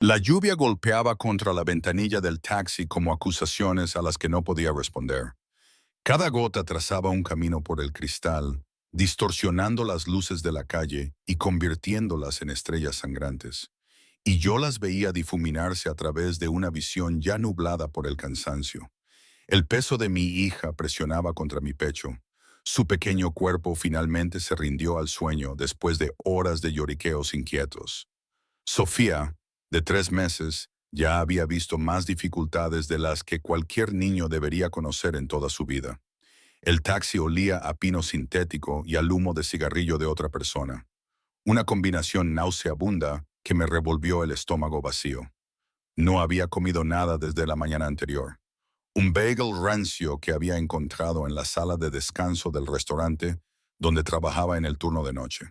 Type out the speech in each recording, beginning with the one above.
La lluvia golpeaba contra la ventanilla del taxi como acusaciones a las que no podía responder. Cada gota trazaba un camino por el cristal, distorsionando las luces de la calle y convirtiéndolas en estrellas sangrantes. Y yo las veía difuminarse a través de una visión ya nublada por el cansancio. El peso de mi hija presionaba contra mi pecho. Su pequeño cuerpo finalmente se rindió al sueño después de horas de lloriqueos inquietos. Sofía, de 3 meses, ya había visto más dificultades de las que cualquier niño debería conocer en toda su vida. El taxi olía a pino sintético y al humo de cigarrillo de otra persona. Una combinación nauseabunda que me revolvió el estómago vacío. No había comido nada desde la mañana anterior. Un bagel rancio que había encontrado en la sala de descanso del restaurante donde trabajaba en el turno de noche.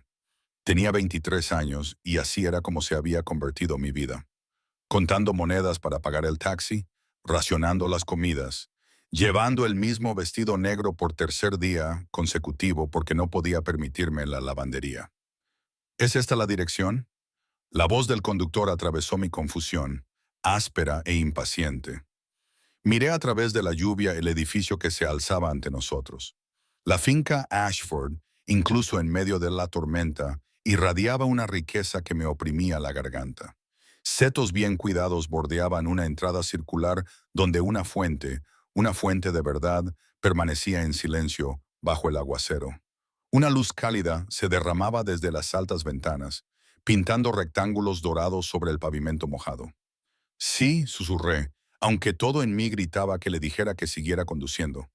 Tenía 23 años y así era como se había convertido mi vida. Contando monedas para pagar el taxi, racionando las comidas, llevando el mismo vestido negro por tercer día consecutivo porque no podía permitirme la lavandería. ¿Es esta la dirección? La voz del conductor atravesó mi confusión, áspera e impaciente. Miré a través de la lluvia el edificio que se alzaba ante nosotros. La finca Ashford, incluso en medio de la tormenta, irradiaba una riqueza que me oprimía la garganta. Setos bien cuidados bordeaban una entrada circular donde una fuente de verdad, permanecía en silencio bajo el aguacero. Una luz cálida se derramaba desde las altas ventanas, pintando rectángulos dorados sobre el pavimento mojado. Sí, susurré, aunque todo en mí gritaba que le dijera que siguiera conduciendo.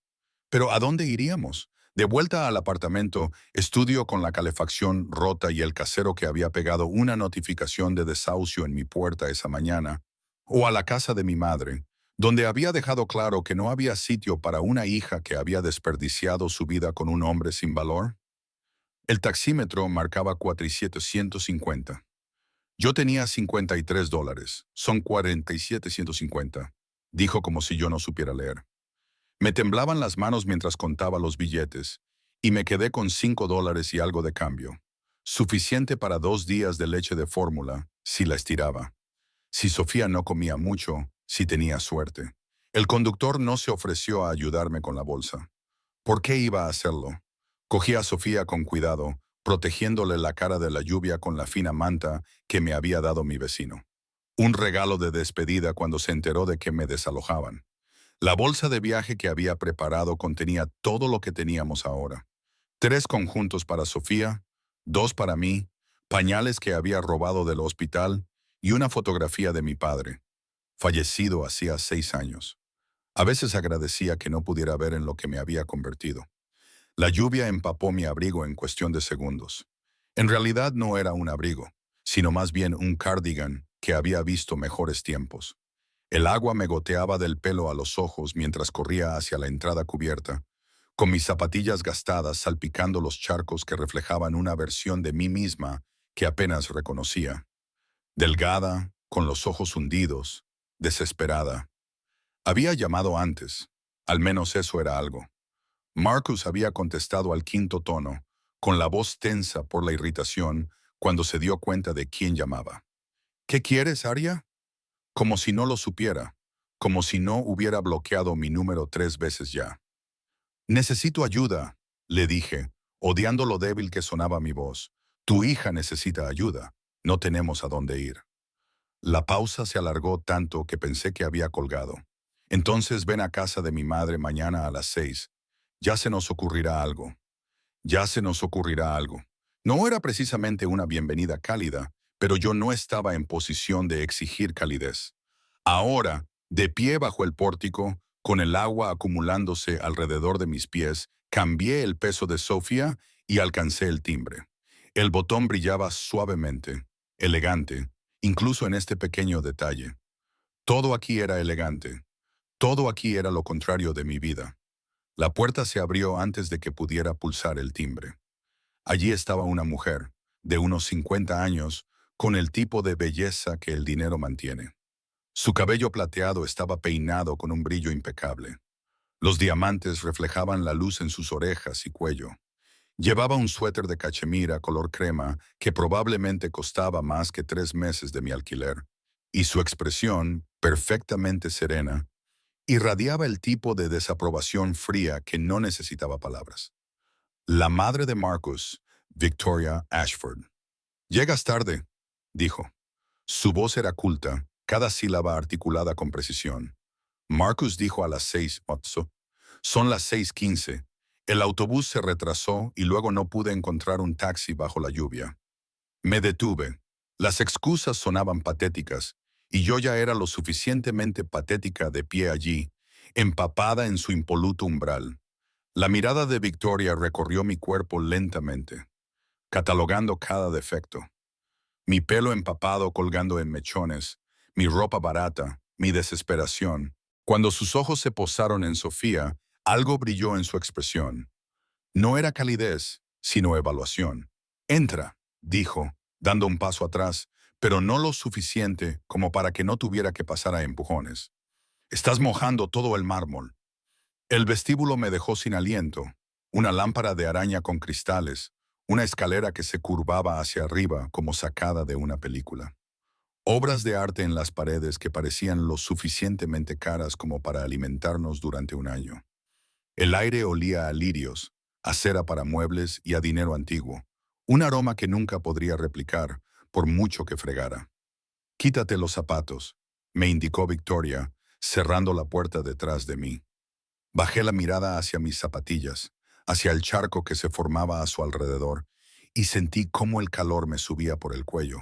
Pero ¿a dónde iríamos? De vuelta al apartamento, estudio con la calefacción rota y el casero que había pegado una notificación de desahucio en mi puerta esa mañana, o a la casa de mi madre, donde había dejado claro que no había sitio para una hija que había desperdiciado su vida con un hombre sin valor. El taxímetro marcaba 4750. Yo tenía $53. Son 4750, dijo como si yo no supiera leer. Me temblaban las manos mientras contaba los billetes, y me quedé con $5 y algo de cambio. Suficiente para 2 días de leche de fórmula, si la estiraba. Si Sofía no comía mucho, si tenía suerte. El conductor no se ofreció a ayudarme con la bolsa. ¿Por qué iba a hacerlo? Cogí a Sofía con cuidado, protegiéndole la cara de la lluvia con la fina manta que me había dado mi vecino. Un regalo de despedida cuando se enteró de que me desalojaban. La bolsa de viaje que había preparado contenía todo lo que teníamos ahora. 3 conjuntos para Sofía, 2 para mí, pañales que había robado del hospital y una fotografía de mi padre, fallecido hacía 6 años. A veces agradecía que no pudiera ver en lo que me había convertido. La lluvia empapó mi abrigo en cuestión de segundos. En realidad no era un abrigo, sino más bien un cardigan que había visto mejores tiempos. El agua me goteaba del pelo a los ojos mientras corría hacia la entrada cubierta, con mis zapatillas gastadas salpicando los charcos que reflejaban una versión de mí misma que apenas reconocía. Delgada, con los ojos hundidos, desesperada. Había llamado antes, al menos eso era algo. Marcus había contestado al quinto tono, con la voz tensa por la irritación, cuando se dio cuenta de quién llamaba. ¿Qué quieres, Arya? Como si no lo supiera, como si no hubiera bloqueado mi número 3 veces ya. Necesito ayuda, le dije, odiando lo débil que sonaba mi voz. Tu hija necesita ayuda. No tenemos a dónde ir. La pausa se alargó tanto que pensé que había colgado. Entonces ven a casa de mi madre mañana a las 6. Ya se nos ocurrirá algo. Ya se nos ocurrirá algo. No era precisamente una bienvenida cálida, pero yo no estaba en posición de exigir calidez. Ahora, de pie bajo el pórtico, con el agua acumulándose alrededor de mis pies, cambié el peso de Sofía y alcancé el timbre. El botón brillaba suavemente, elegante, incluso en este pequeño detalle. Todo aquí era elegante. Todo aquí era lo contrario de mi vida. La puerta se abrió antes de que pudiera pulsar el timbre. Allí estaba una mujer, de unos 50 años, con el tipo de belleza que el dinero mantiene. Su cabello plateado estaba peinado con un brillo impecable. Los diamantes reflejaban la luz en sus orejas y cuello. Llevaba un suéter de cachemira color crema que probablemente costaba más que 3 meses de mi alquiler, y su expresión, perfectamente serena, irradiaba el tipo de desaprobación fría que no necesitaba palabras. La madre de Marcus, Victoria Ashford. «Llegas tarde», dijo. Su voz era culta, cada sílaba articulada con precisión. Marcus dijo a las 6:08. Son las 6:15. El autobús se retrasó y luego no pude encontrar un taxi bajo la lluvia. Me detuve. Las excusas sonaban patéticas, y yo ya era lo suficientemente patética de pie allí, empapada en su impoluto umbral. La mirada de Victoria recorrió mi cuerpo lentamente, catalogando cada defecto. Mi pelo empapado colgando en mechones, mi ropa barata, mi desesperación. Cuando sus ojos se posaron en Sofía, algo brilló en su expresión. No era calidez, sino evaluación. «Entra», dijo, dando un paso atrás, pero no lo suficiente como para que no tuviera que pasar a empujones. «Estás mojando todo el mármol». El vestíbulo me dejó sin aliento. Una lámpara de araña con cristales, una escalera que se curvaba hacia arriba como sacada de una película. Obras de arte en las paredes que parecían lo suficientemente caras como para alimentarnos durante un año. El aire olía a lirios, a cera para muebles y a dinero antiguo, un aroma que nunca podría replicar, por mucho que fregara. «Quítate los zapatos», me indicó Victoria, cerrando la puerta detrás de mí. Bajé la mirada hacia mis zapatillas, hacia el charco que se formaba a su alrededor, y sentí cómo el calor me subía por el cuello.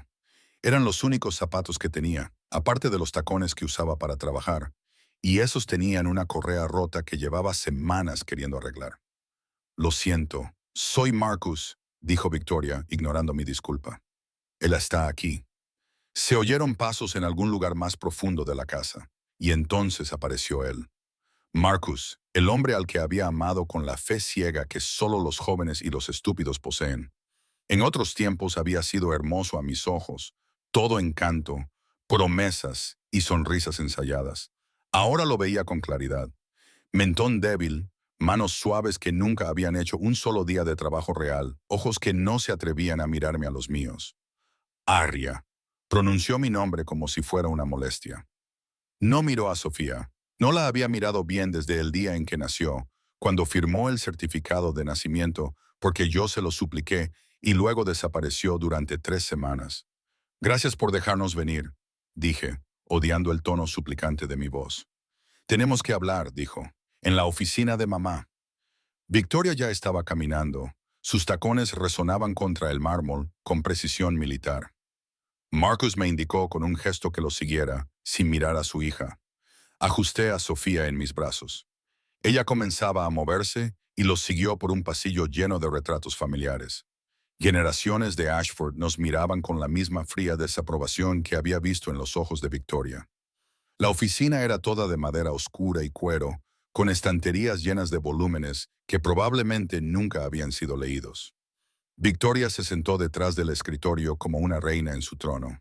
Eran los únicos zapatos que tenía, aparte de los tacones que usaba para trabajar, y esos tenían una correa rota que llevaba semanas queriendo arreglar. «Lo siento, soy Marcus», dijo Victoria, ignorando mi disculpa. «Él está aquí». Se oyeron pasos en algún lugar más profundo de la casa, y entonces apareció él. Marcus, el hombre al que había amado con la fe ciega que solo los jóvenes y los estúpidos poseen. En otros tiempos había sido hermoso a mis ojos, todo encanto, promesas y sonrisas ensayadas. Ahora lo veía con claridad. Mentón débil, manos suaves que nunca habían hecho un solo día de trabajo real, ojos que no se atrevían a mirarme a los míos. «Arria», pronunció mi nombre como si fuera una molestia. No miró a Sofía. No la había mirado bien desde el día en que nació, cuando firmó el certificado de nacimiento porque yo se lo supliqué y luego desapareció durante 3 semanas. «Gracias por dejarnos venir», dije, odiando el tono suplicante de mi voz. «Tenemos que hablar», dijo, «en la oficina de mamá». Victoria ya estaba caminando. Sus tacones resonaban contra el mármol con precisión militar. Marcus me indicó con un gesto que lo siguiera, sin mirar a su hija. Ajusté a Sofía en mis brazos. Ella comenzaba a moverse y los siguió por un pasillo lleno de retratos familiares. Generaciones de Ashford nos miraban con la misma fría desaprobación que había visto en los ojos de Victoria. La oficina era toda de madera oscura y cuero, con estanterías llenas de volúmenes que probablemente nunca habían sido leídos. Victoria se sentó detrás del escritorio como una reina en su trono.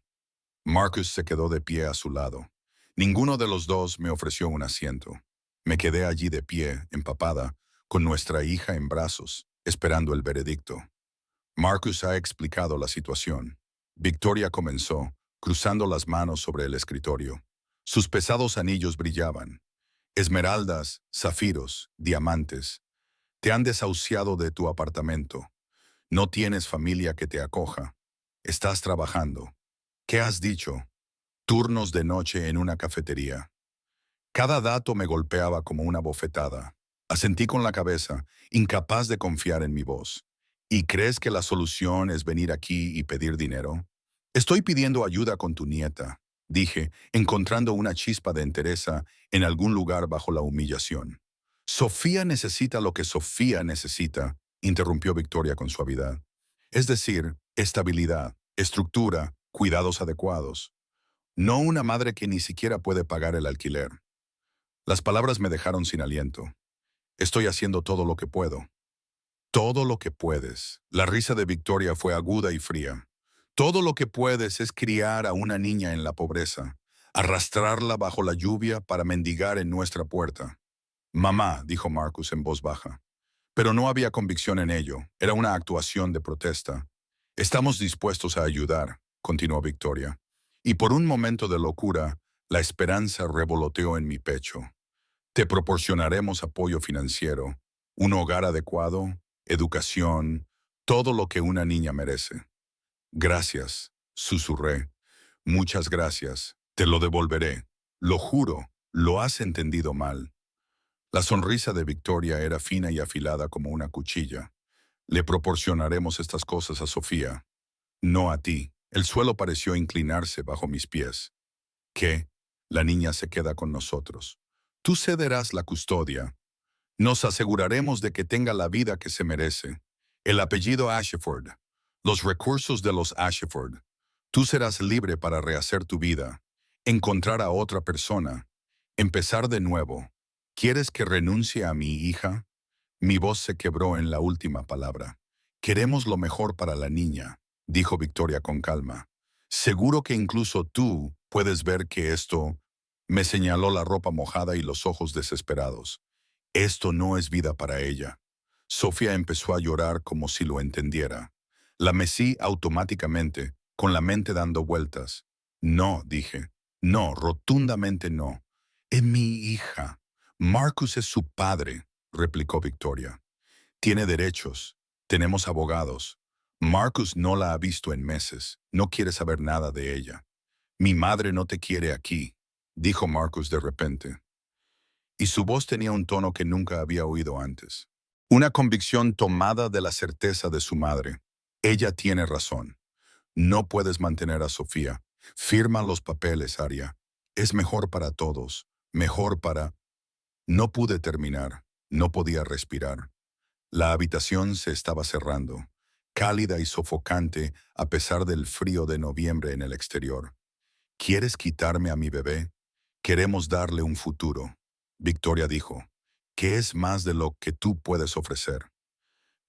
Marcus se quedó de pie a su lado. Ninguno de los dos me ofreció un asiento. Me quedé allí de pie, empapada, con nuestra hija en brazos, esperando el veredicto. Marcus ha explicado la situación. Victoria comenzó, cruzando las manos sobre el escritorio. Sus pesados anillos brillaban. «Esmeraldas, zafiros, diamantes. Te han desahuciado de tu apartamento. No tienes familia que te acoja. Estás trabajando. ¿Qué has dicho? Turnos de noche en una cafetería». Cada dato me golpeaba como una bofetada. Asentí con la cabeza, incapaz de confiar en mi voz. «¿Y crees que la solución es venir aquí y pedir dinero?» «Estoy pidiendo ayuda con tu nieta», dije, encontrando una chispa de entereza en algún lugar bajo la humillación. «Sofía necesita lo que Sofía necesita», interrumpió Victoria con suavidad. «Es decir, estabilidad, estructura, cuidados adecuados. No una madre que ni siquiera puede pagar el alquiler». Las palabras me dejaron sin aliento. «Estoy haciendo todo lo que puedo». «Todo lo que puedes». La risa de Victoria fue aguda y fría. «Todo lo que puedes es criar a una niña en la pobreza, arrastrarla bajo la lluvia para mendigar en nuestra puerta». «Mamá», dijo Marcus en voz baja. Pero no había convicción en ello, era una actuación de protesta. «Estamos dispuestos a ayudar», continuó Victoria. Y por un momento de locura, la esperanza revoloteó en mi pecho. Te proporcionaremos apoyo financiero, un hogar adecuado, educación, todo lo que una niña merece. Gracias, susurré. Muchas gracias. Te lo devolveré. Lo juro, lo has entendido mal. La sonrisa de Victoria era fina y afilada como una cuchilla. Le proporcionaremos estas cosas a Sofía, no a ti. El suelo pareció inclinarse bajo mis pies. ¿Qué? La niña se queda con nosotros. Tú cederás la custodia. Nos aseguraremos de que tenga la vida que se merece. El apellido Ashford. Los recursos de los Ashford. Tú serás libre para rehacer tu vida. Encontrar a otra persona. Empezar de nuevo. ¿Quieres que renuncie a mi hija? Mi voz se quebró en la última palabra. Queremos lo mejor para la niña, dijo Victoria con calma. Seguro que incluso tú puedes ver que esto... Me señaló la ropa mojada y los ojos desesperados. Esto no es vida para ella. Sofía empezó a llorar como si lo entendiera. La mecí automáticamente, con la mente dando vueltas. No, dije. No, rotundamente no. Es mi hija. Marcus es su padre, replicó Victoria. Tiene derechos. Tenemos abogados. Marcus no la ha visto en meses. No quiere saber nada de ella. Mi madre no te quiere aquí, dijo Marcus de repente. Y su voz tenía un tono que nunca había oído antes. Una convicción tomada de la certeza de su madre. Ella tiene razón. No puedes mantener a Sofía. Firma los papeles, Aria. Es mejor para todos. Mejor para... No pude terminar. No podía respirar. La habitación se estaba cerrando, cálida y sofocante a pesar del frío de noviembre en el exterior. ¿Quieres quitarme a mi bebé? Queremos darle un futuro. Victoria dijo, ¿qué es más de lo que tú puedes ofrecer?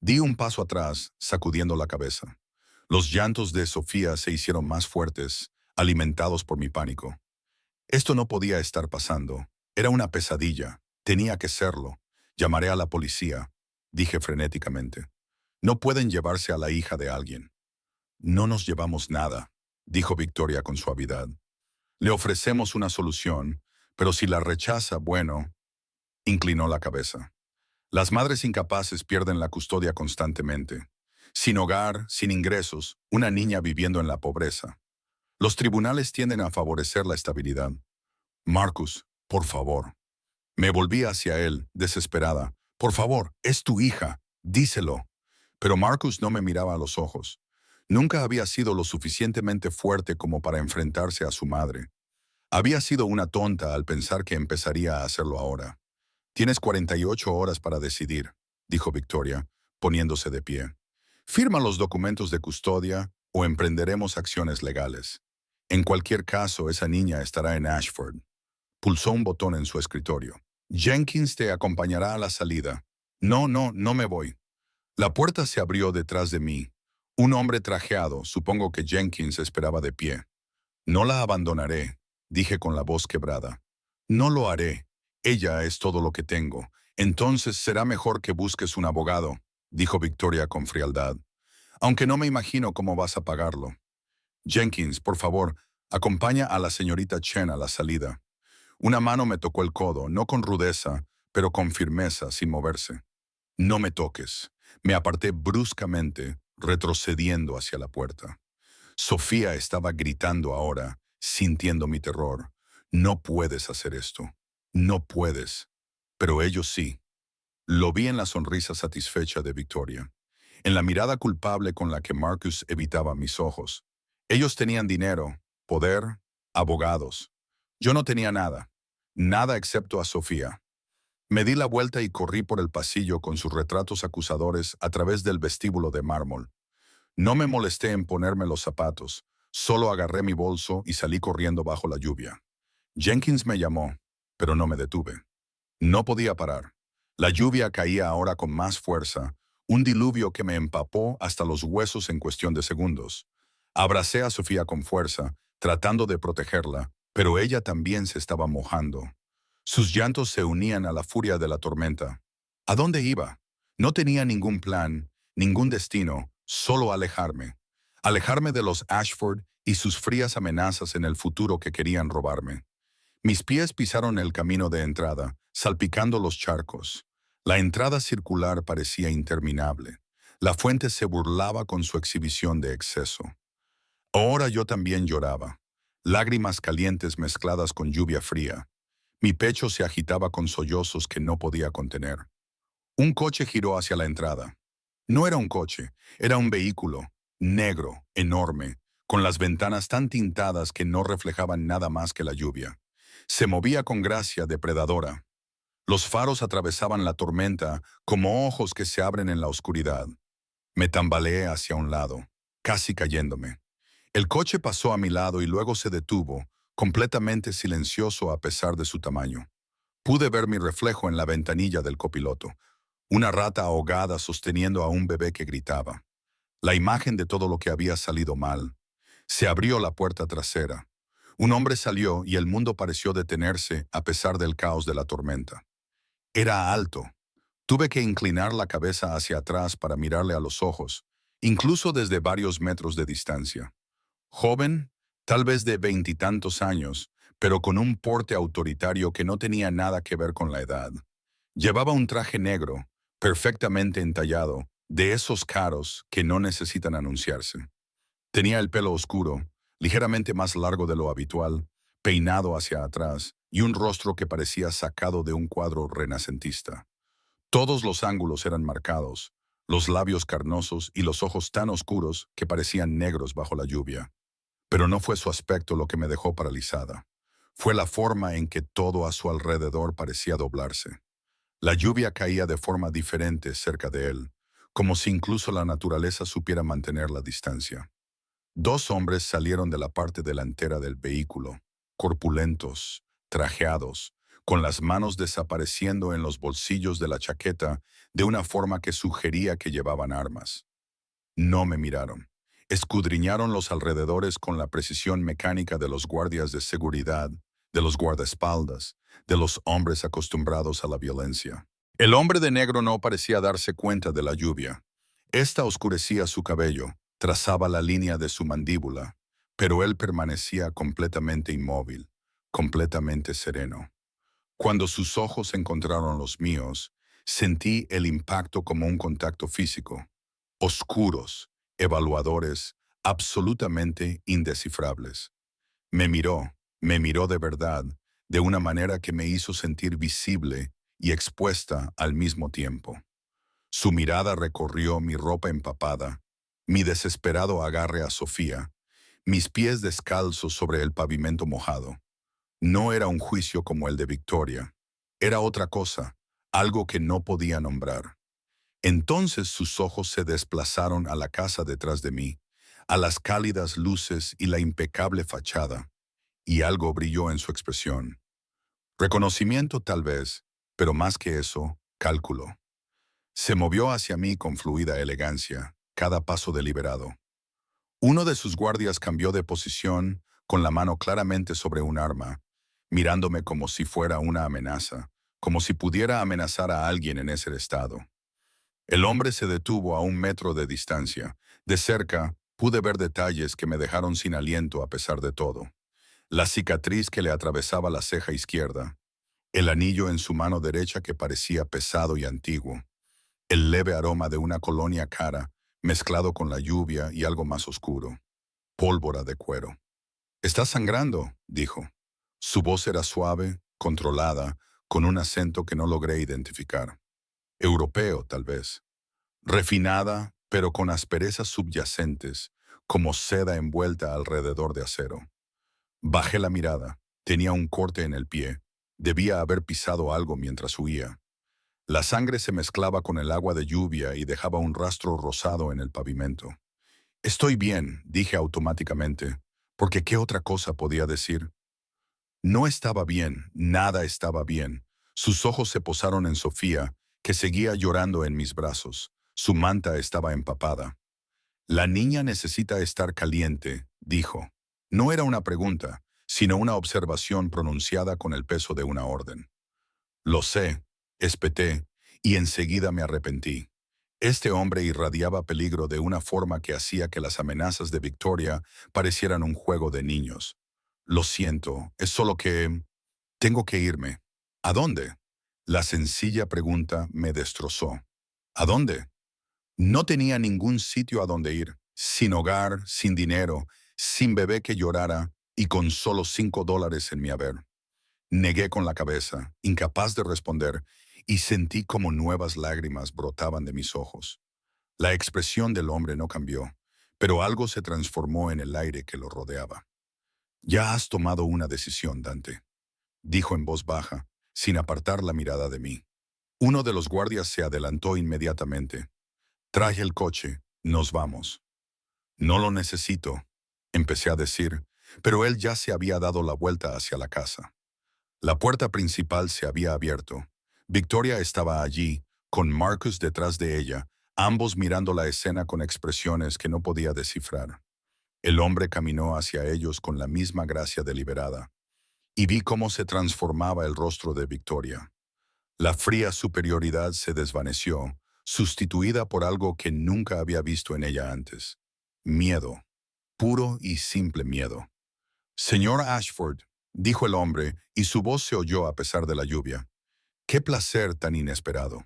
Di un paso atrás, sacudiendo la cabeza. Los llantos de Sofía se hicieron más fuertes, alimentados por mi pánico. Esto no podía estar pasando. Era una pesadilla. Tenía que serlo. Llamaré a la policía, dije frenéticamente. No pueden llevarse a la hija de alguien. No nos llevamos nada, dijo Victoria con suavidad. Le ofrecemos una solución, pero si la rechaza, bueno, inclinó la cabeza. Las madres incapaces pierden la custodia constantemente. Sin hogar, sin ingresos, una niña viviendo en la pobreza. Los tribunales tienden a favorecer la estabilidad. Marcus, por favor. Me volví hacia él, desesperada. Por favor, es tu hija. Díselo. Pero Marcus no me miraba a los ojos. Nunca había sido lo suficientemente fuerte como para enfrentarse a su madre. Había sido una tonta al pensar que empezaría a hacerlo ahora. Tienes 48 horas para decidir, dijo Victoria, poniéndose de pie. Firma los documentos de custodia o emprenderemos acciones legales. En cualquier caso, esa niña estará en Ashford. Pulsó un botón en su escritorio. Jenkins te acompañará a la salida. No, no me voy. La puerta se abrió detrás de mí. Un hombre trajeado, supongo que Jenkins esperaba de pie. No la abandonaré, dije con la voz quebrada. No lo haré. Ella es todo lo que tengo. Entonces será mejor que busques un abogado, dijo Victoria con frialdad. Aunque no me imagino cómo vas a pagarlo. Jenkins, por favor, acompaña a la señorita Chen a la salida. Una mano me tocó el codo, no con rudeza, pero con firmeza, sin moverse. No me toques. Me aparté bruscamente, retrocediendo hacia la puerta. Sofía estaba gritando ahora, sintiendo mi terror. No puedes hacer esto. No puedes. Pero ellos sí. Lo vi en la sonrisa satisfecha de Victoria, en la mirada culpable con la que Marcus evitaba mis ojos. Ellos tenían dinero, poder, abogados. Yo no tenía nada. Nada excepto a Sofía. Me di la vuelta y corrí por el pasillo con sus retratos acusadores a través del vestíbulo de mármol. No me molesté en ponerme los zapatos, solo agarré mi bolso y salí corriendo bajo la lluvia. Jenkins me llamó, pero no me detuve. No podía parar. La lluvia caía ahora con más fuerza, un diluvio que me empapó hasta los huesos en cuestión de segundos. Abracé a Sofía con fuerza, tratando de protegerla, pero ella también se estaba mojando. Sus llantos se unían a la furia de la tormenta. ¿A dónde iba? No tenía ningún plan, ningún destino, solo alejarme. Alejarme de los Ashford y sus frías amenazas en el futuro que querían robarme. Mis pies pisaron el camino de entrada, salpicando los charcos. La entrada circular parecía interminable. La fuente se burlaba con su exhibición de exceso. Ahora yo también lloraba, lágrimas calientes mezcladas con lluvia fría. Mi pecho se agitaba con sollozos que no podía contener. Un coche giró hacia la entrada. No era un coche, era un vehículo, negro, enorme, con las ventanas tan tintadas que no reflejaban nada más que la lluvia. Se movía con gracia depredadora. Los faros atravesaban la tormenta como ojos que se abren en la oscuridad. Me tambaleé hacia un lado, casi cayéndome. El coche pasó a mi lado y luego se detuvo, completamente silencioso a pesar de su tamaño. Pude ver mi reflejo en la ventanilla del copiloto, una rata ahogada sosteniendo a un bebé que gritaba. La imagen de todo lo que había salido mal. Se abrió la puerta trasera. Un hombre salió y el mundo pareció detenerse a pesar del caos de la tormenta. Era alto. Tuve que inclinar la cabeza hacia atrás para mirarle a los ojos, incluso desde varios metros de distancia. Joven, tal vez de veintitantos años, pero con un porte autoritario que no tenía nada que ver con la edad. Llevaba un traje negro, perfectamente entallado, de esos caros que no necesitan anunciarse. Tenía el pelo oscuro, ligeramente más largo de lo habitual, peinado hacia atrás, y un rostro que parecía sacado de un cuadro renacentista. Todos los ángulos eran marcados, los labios carnosos y los ojos tan oscuros que parecían negros bajo la lluvia. Pero no fue su aspecto lo que me dejó paralizada. Fue la forma en que todo a su alrededor parecía doblarse. La lluvia caía de forma diferente cerca de él, como si incluso la naturaleza supiera mantener la distancia. Dos hombres salieron de la parte delantera del vehículo, corpulentos, trajeados, con las manos desapareciendo en los bolsillos de la chaqueta de una forma que sugería que llevaban armas. No me miraron. Escudriñaron los alrededores con la precisión mecánica de los guardias de seguridad, de los guardaespaldas, de los hombres acostumbrados a la violencia. El hombre de negro no parecía darse cuenta de la lluvia. Esta oscurecía su cabello, trazaba la línea de su mandíbula, pero él permanecía completamente inmóvil, completamente sereno. Cuando sus ojos encontraron los míos, sentí el impacto como un contacto físico. Oscuros, evaluadores, absolutamente indescifrables. Me miró de verdad, de una manera que me hizo sentir visible y expuesta al mismo tiempo. Su mirada recorrió mi ropa empapada, mi desesperado agarre a Sofía, mis pies descalzos sobre el pavimento mojado. No era un juicio como el de Victoria. Era otra cosa, algo que no podía nombrar. Entonces sus ojos se desplazaron a la casa detrás de mí, a las cálidas luces y la impecable fachada, y algo brilló en su expresión. Reconocimiento tal vez, pero más que eso, cálculo. Se movió hacia mí con fluida elegancia, cada paso deliberado. Uno de sus guardias cambió de posición, con la mano claramente sobre un arma, mirándome como si fuera una amenaza, como si pudiera amenazar a alguien en ese estado. El hombre se detuvo a un metro de distancia. De cerca, pude ver detalles que me dejaron sin aliento a pesar de todo. La cicatriz que le atravesaba la ceja izquierda, el anillo en su mano derecha que parecía pesado y antiguo, el leve aroma de una colonia cara mezclado con la lluvia y algo más oscuro, pólvora de cuero. «Está sangrando», dijo. Su voz era suave, controlada, con un acento que no logré identificar. Europeo, tal vez. Refinada, pero con asperezas subyacentes, como seda envuelta alrededor de acero. Bajé la mirada. Tenía un corte en el pie. Debía haber pisado algo mientras huía. La sangre se mezclaba con el agua de lluvia y dejaba un rastro rosado en el pavimento. «Estoy bien», dije automáticamente, porque ¿qué otra cosa podía decir? No estaba bien, nada estaba bien. Sus ojos se posaron en Sofía, que seguía llorando en mis brazos. Su manta estaba empapada. «La niña necesita estar caliente», dijo. No era una pregunta, sino una observación pronunciada con el peso de una orden. «Lo sé», espeté, y enseguida me arrepentí. Este hombre irradiaba peligro de una forma que hacía que las amenazas de Victoria parecieran un juego de niños. Lo siento, es solo que tengo que irme. ¿A dónde? La sencilla pregunta me destrozó. ¿A dónde? No tenía ningún sitio a donde ir, sin hogar, sin dinero, sin bebé que llorara y con solo $5 en mi haber. Negué con la cabeza, incapaz de responder, y sentí como nuevas lágrimas brotaban de mis ojos. La expresión del hombre no cambió, pero algo se transformó en el aire que lo rodeaba. Ya has tomado una decisión, Dante, dijo en voz baja, sin apartar la mirada de mí. Uno de los guardias se adelantó inmediatamente. Traje el coche, nos vamos. No lo necesito, empecé a decir, pero él ya se había dado la vuelta hacia la casa. La puerta principal se había abierto. Victoria estaba allí, con Marcus detrás de ella, ambos mirando la escena con expresiones que no podía descifrar. El hombre caminó hacia ellos con la misma gracia deliberada, y vi cómo se transformaba el rostro de Victoria. La fría superioridad se desvaneció, sustituida por algo que nunca había visto en ella antes. Miedo, puro y simple miedo. Señor Ashford, dijo el hombre, y su voz se oyó a pesar de la lluvia. ¡Qué placer tan inesperado!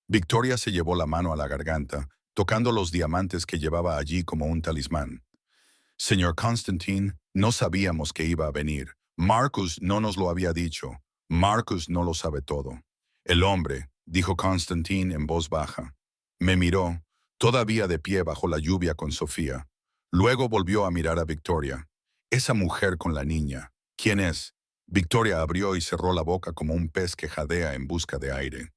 Victoria se llevó la mano a la garganta, tocando los diamantes que llevaba allí como un talismán. Señor Constantine, no sabíamos que iba a venir. Marcus no nos lo había dicho. Marcus no lo sabe todo. El hombre, dijo Constantine en voz baja. Me miró, todavía de pie bajo la lluvia con Sofía. Luego volvió a mirar a Victoria. Esa mujer con la niña. ¿Quién es? Victoria abrió y cerró la boca como un pez que jadea en busca de aire.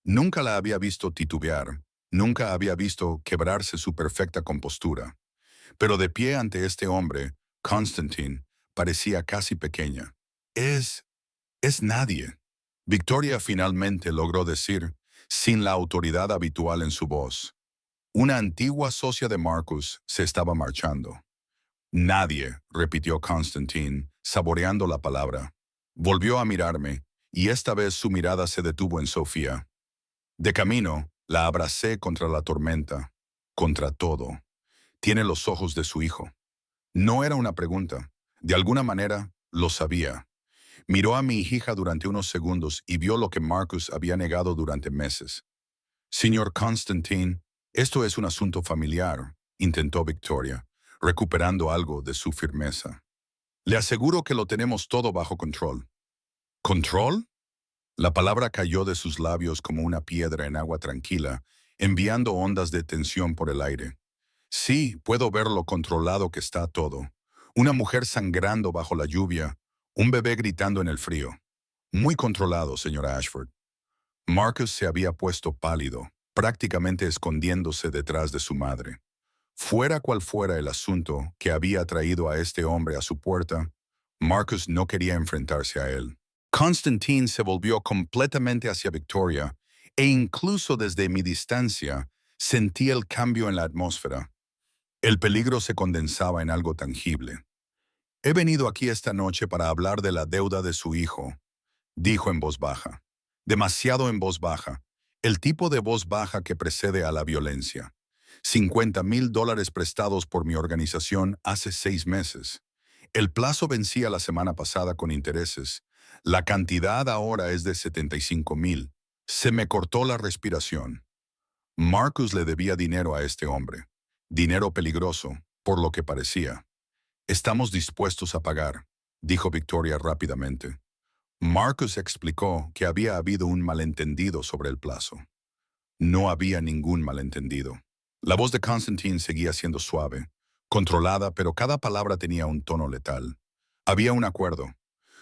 Nunca la había visto titubear. Nunca había visto quebrarse su perfecta compostura. Pero de pie ante este hombre, Constantine, parecía casi pequeña. Es nadie. Victoria finalmente logró decir, sin la autoridad habitual en su voz. Una antigua socia de Marcus se estaba marchando. Nadie, repitió Constantine, saboreando la palabra. Volvió a mirarme, y esta vez su mirada se detuvo en Sofía. De camino, la abracé contra la tormenta, contra todo. Tiene los ojos de su hijo. No era una pregunta. De alguna manera, lo sabía. Miró a mi hija durante unos segundos y vio lo que Marcus había negado durante meses. Señor Constantine, esto es un asunto familiar, intentó Victoria, recuperando algo de su firmeza. Le aseguro que lo tenemos todo bajo control. ¿Control? La palabra cayó de sus labios como una piedra en agua tranquila, enviando ondas de tensión por el aire. Sí, puedo ver lo controlado que está todo. Una mujer sangrando bajo la lluvia, un bebé gritando en el frío. Muy controlado, señora Ashford. Marcus se había puesto pálido, prácticamente escondiéndose detrás de su madre. Fuera cual fuera el asunto que había traído a este hombre a su puerta, Marcus no quería enfrentarse a él. Constantine se volvió completamente hacia Victoria, e incluso desde mi distancia sentí el cambio en la atmósfera. El peligro se condensaba en algo tangible. He venido aquí esta noche para hablar de la deuda de su hijo, dijo en voz baja. Demasiado en voz baja, el tipo de voz baja que precede a la violencia. $50,000 prestados por mi organización hace 6 meses. El plazo vencía la semana pasada con intereses. La cantidad ahora es de 75,000. Se me cortó la respiración. Marcus le debía dinero a este hombre. Dinero peligroso, por lo que parecía. Estamos dispuestos a pagar, dijo Victoria rápidamente. Marcus explicó que había habido un malentendido sobre el plazo. No había ningún malentendido. La voz de Constantine seguía siendo suave, controlada, pero cada palabra tenía un tono letal. Había un acuerdo.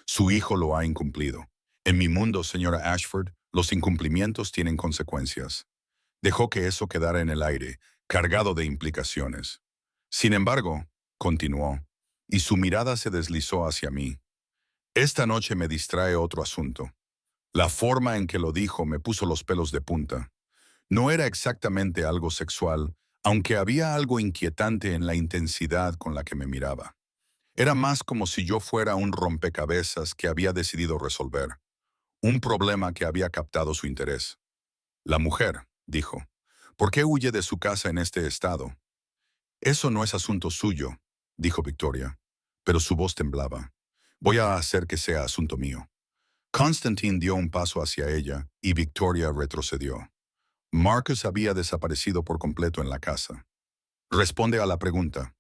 Su hijo lo ha incumplido. En mi mundo, señora Ashford, los incumplimientos tienen consecuencias. Dejó que eso quedara en el aire, cargado de implicaciones. Sin embargo, continuó, y su mirada se deslizó hacia mí. Esta noche me distrae otro asunto. La forma en que lo dijo me puso los pelos de punta. No era exactamente algo sexual, aunque había algo inquietante en la intensidad con la que me miraba. Era más como si yo fuera un rompecabezas que había decidido resolver, un problema que había captado su interés. La mujer, dijo, ¿Por qué huye de su casa en este estado? Eso no es asunto suyo, dijo Victoria, pero su voz temblaba. Voy a hacer que sea asunto mío. Constantine dio un paso hacia ella y Victoria retrocedió. Marcus había desaparecido por completo en la casa. Responde a la pregunta.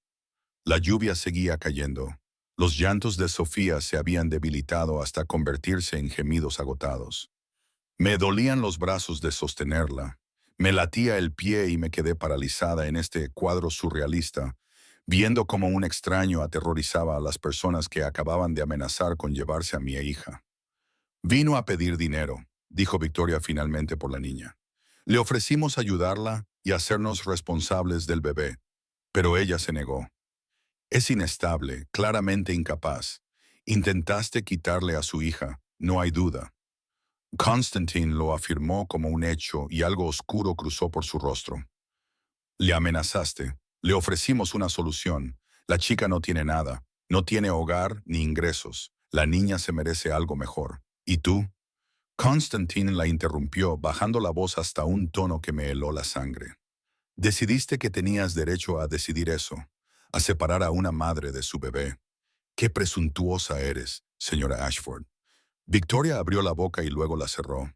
La lluvia seguía cayendo. Los llantos de Sofía se habían debilitado hasta convertirse en gemidos agotados. Me dolían los brazos de sostenerla. Me latía el pie y me quedé paralizada en este cuadro surrealista, viendo cómo un extraño aterrorizaba a las personas que acababan de amenazar con llevarse a mi hija. Vino a pedir dinero, dijo Victoria finalmente por la niña. Le ofrecimos ayudarla y hacernos responsables del bebé, pero ella se negó. Es inestable, claramente incapaz. Intentaste quitarle a su hija, no hay duda. Constantine lo afirmó como un hecho y algo oscuro cruzó por su rostro. Le amenazaste, le ofrecimos una solución. La chica no tiene nada, no tiene hogar ni ingresos. La niña se merece algo mejor. ¿Y tú? Constantine la interrumpió, bajando la voz hasta un tono que me heló la sangre. Decidiste que tenías derecho a decidir eso, a separar a una madre de su bebé. Qué presuntuosa eres, señora Ashford. Victoria abrió la boca y luego la cerró.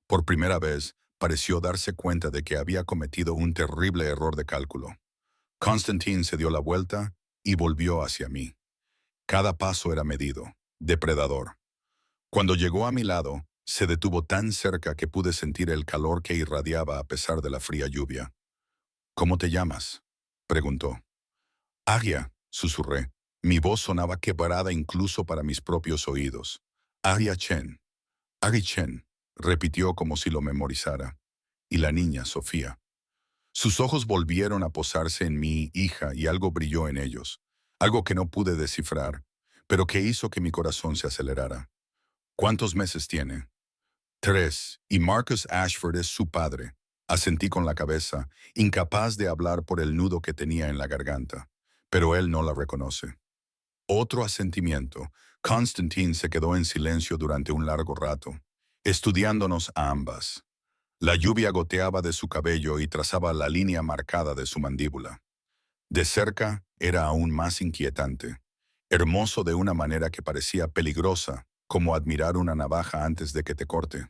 Por primera vez, pareció darse cuenta de que había cometido un terrible error de cálculo. Constantine se dio la vuelta y volvió hacia mí. Cada paso era medido, depredador. Cuando llegó a mi lado, se detuvo tan cerca que pude sentir el calor que irradiaba a pesar de la fría lluvia. ¿Cómo te llamas?, preguntó. Aria, susurré. Mi voz sonaba quebrada incluso para mis propios oídos. Aria Chen. Ari Chen, repitió como si lo memorizara. Y la niña, Sofía. Sus ojos volvieron a posarse en mi hija y algo brilló en ellos. Algo que no pude descifrar, pero que hizo que mi corazón se acelerara. ¿Cuántos meses tiene? 3, y Marcus Ashford es su padre. Asentí con la cabeza, incapaz de hablar por el nudo que tenía en la garganta. Pero él no la reconoce. Otro asentimiento. Constantine se quedó en silencio durante un largo rato, estudiándonos a ambas. La lluvia goteaba de su cabello y trazaba la línea marcada de su mandíbula. De cerca era aún más inquietante, hermoso de una manera que parecía peligrosa, como admirar una navaja antes de que te corte.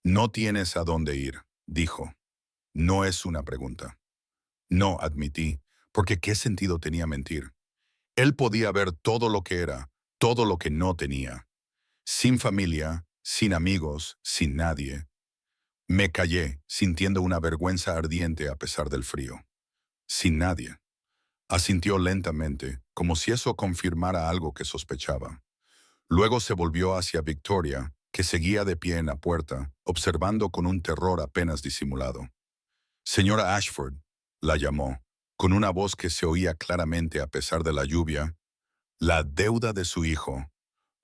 No tienes a dónde ir, dijo. No es una pregunta. No, admití, porque ¿qué sentido tenía mentir? Él podía ver todo lo que era, todo lo que no tenía. Sin familia, sin amigos, sin nadie. Me callé, sintiendo una vergüenza ardiente a pesar del frío. Sin nadie. Asintió lentamente, como si eso confirmara algo que sospechaba. Luego se volvió hacia Victoria, que seguía de pie en la puerta, observando con un terror apenas disimulado. Señora Ashford, la llamó, con una voz que se oía claramente a pesar de la lluvia. La deuda de su hijo.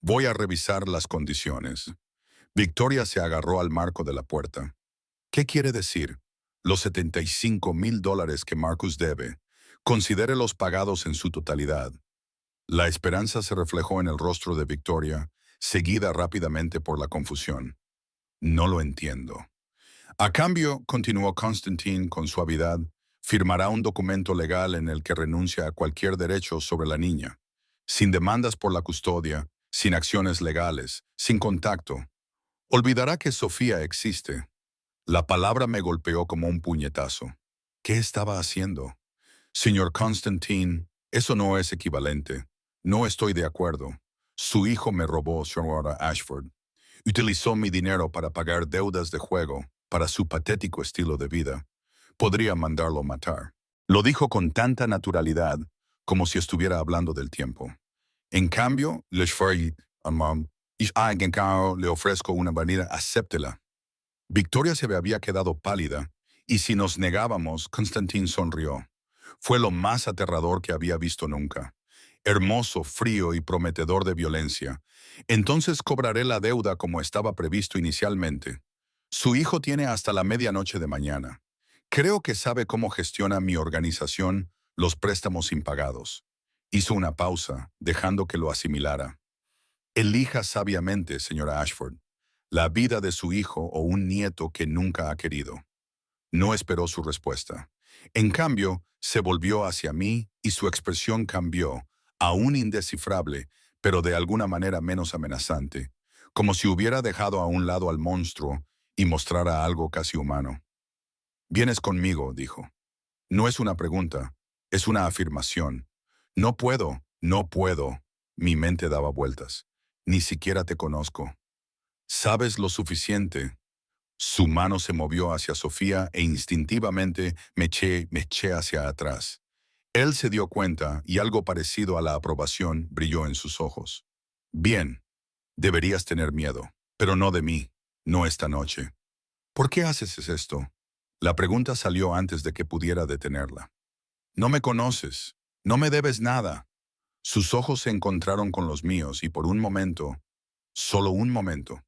Voy a revisar las condiciones. Victoria se agarró al marco de la puerta. ¿Qué quiere decir? Los $75,000 que Marcus debe. Considere los pagados en su totalidad. La esperanza se reflejó en el rostro de Victoria, seguida rápidamente por la confusión. No lo entiendo. A cambio, continuó Constantine con suavidad, firmará un documento legal en el que renuncia a cualquier derecho sobre la niña, sin demandas por la custodia, sin acciones legales, sin contacto. Olvidará que Sofía existe. La palabra me golpeó como un puñetazo. ¿Qué estaba haciendo? Señor Constantine, eso no es equivalente. No estoy de acuerdo. Su hijo me robó, señora Ashford. Utilizó mi dinero para pagar deudas de juego, para su patético estilo de vida. Podría mandarlo matar. Lo dijo con tanta naturalidad, como si estuviera hablando del tiempo. En cambio, le ofrezco una vanilla, acéptela. Victoria se había quedado pálida, y si nos negábamos, Constantine sonrió. Fue lo más aterrador que había visto nunca. Hermoso, frío y prometedor de violencia. Entonces cobraré la deuda como estaba previsto inicialmente. Su hijo tiene hasta la medianoche de mañana. Creo que sabe cómo gestiona mi organización los préstamos impagados. Hizo una pausa, dejando que lo asimilara. Elija sabiamente, señora Ashford, la vida de su hijo o un nieto que nunca ha querido. No esperó su respuesta. En cambio, se volvió hacia mí y su expresión cambió, aún indescifrable, pero de alguna manera menos amenazante, como si hubiera dejado a un lado al monstruo y mostrara algo casi humano. «Vienes conmigo», dijo. No es una pregunta, es una afirmación. No puedo, no puedo. Mi mente daba vueltas. Ni siquiera te conozco. ¿Sabes lo suficiente? Su mano se movió hacia Sofía e instintivamente me eché hacia atrás. Él se dio cuenta y algo parecido a la aprobación brilló en sus ojos. Bien, deberías tener miedo, pero no de mí, no esta noche. ¿Por qué haces esto? La pregunta salió antes de que pudiera detenerla. No me conoces, no me debes nada. Sus ojos se encontraron con los míos y por un momento, solo un momento,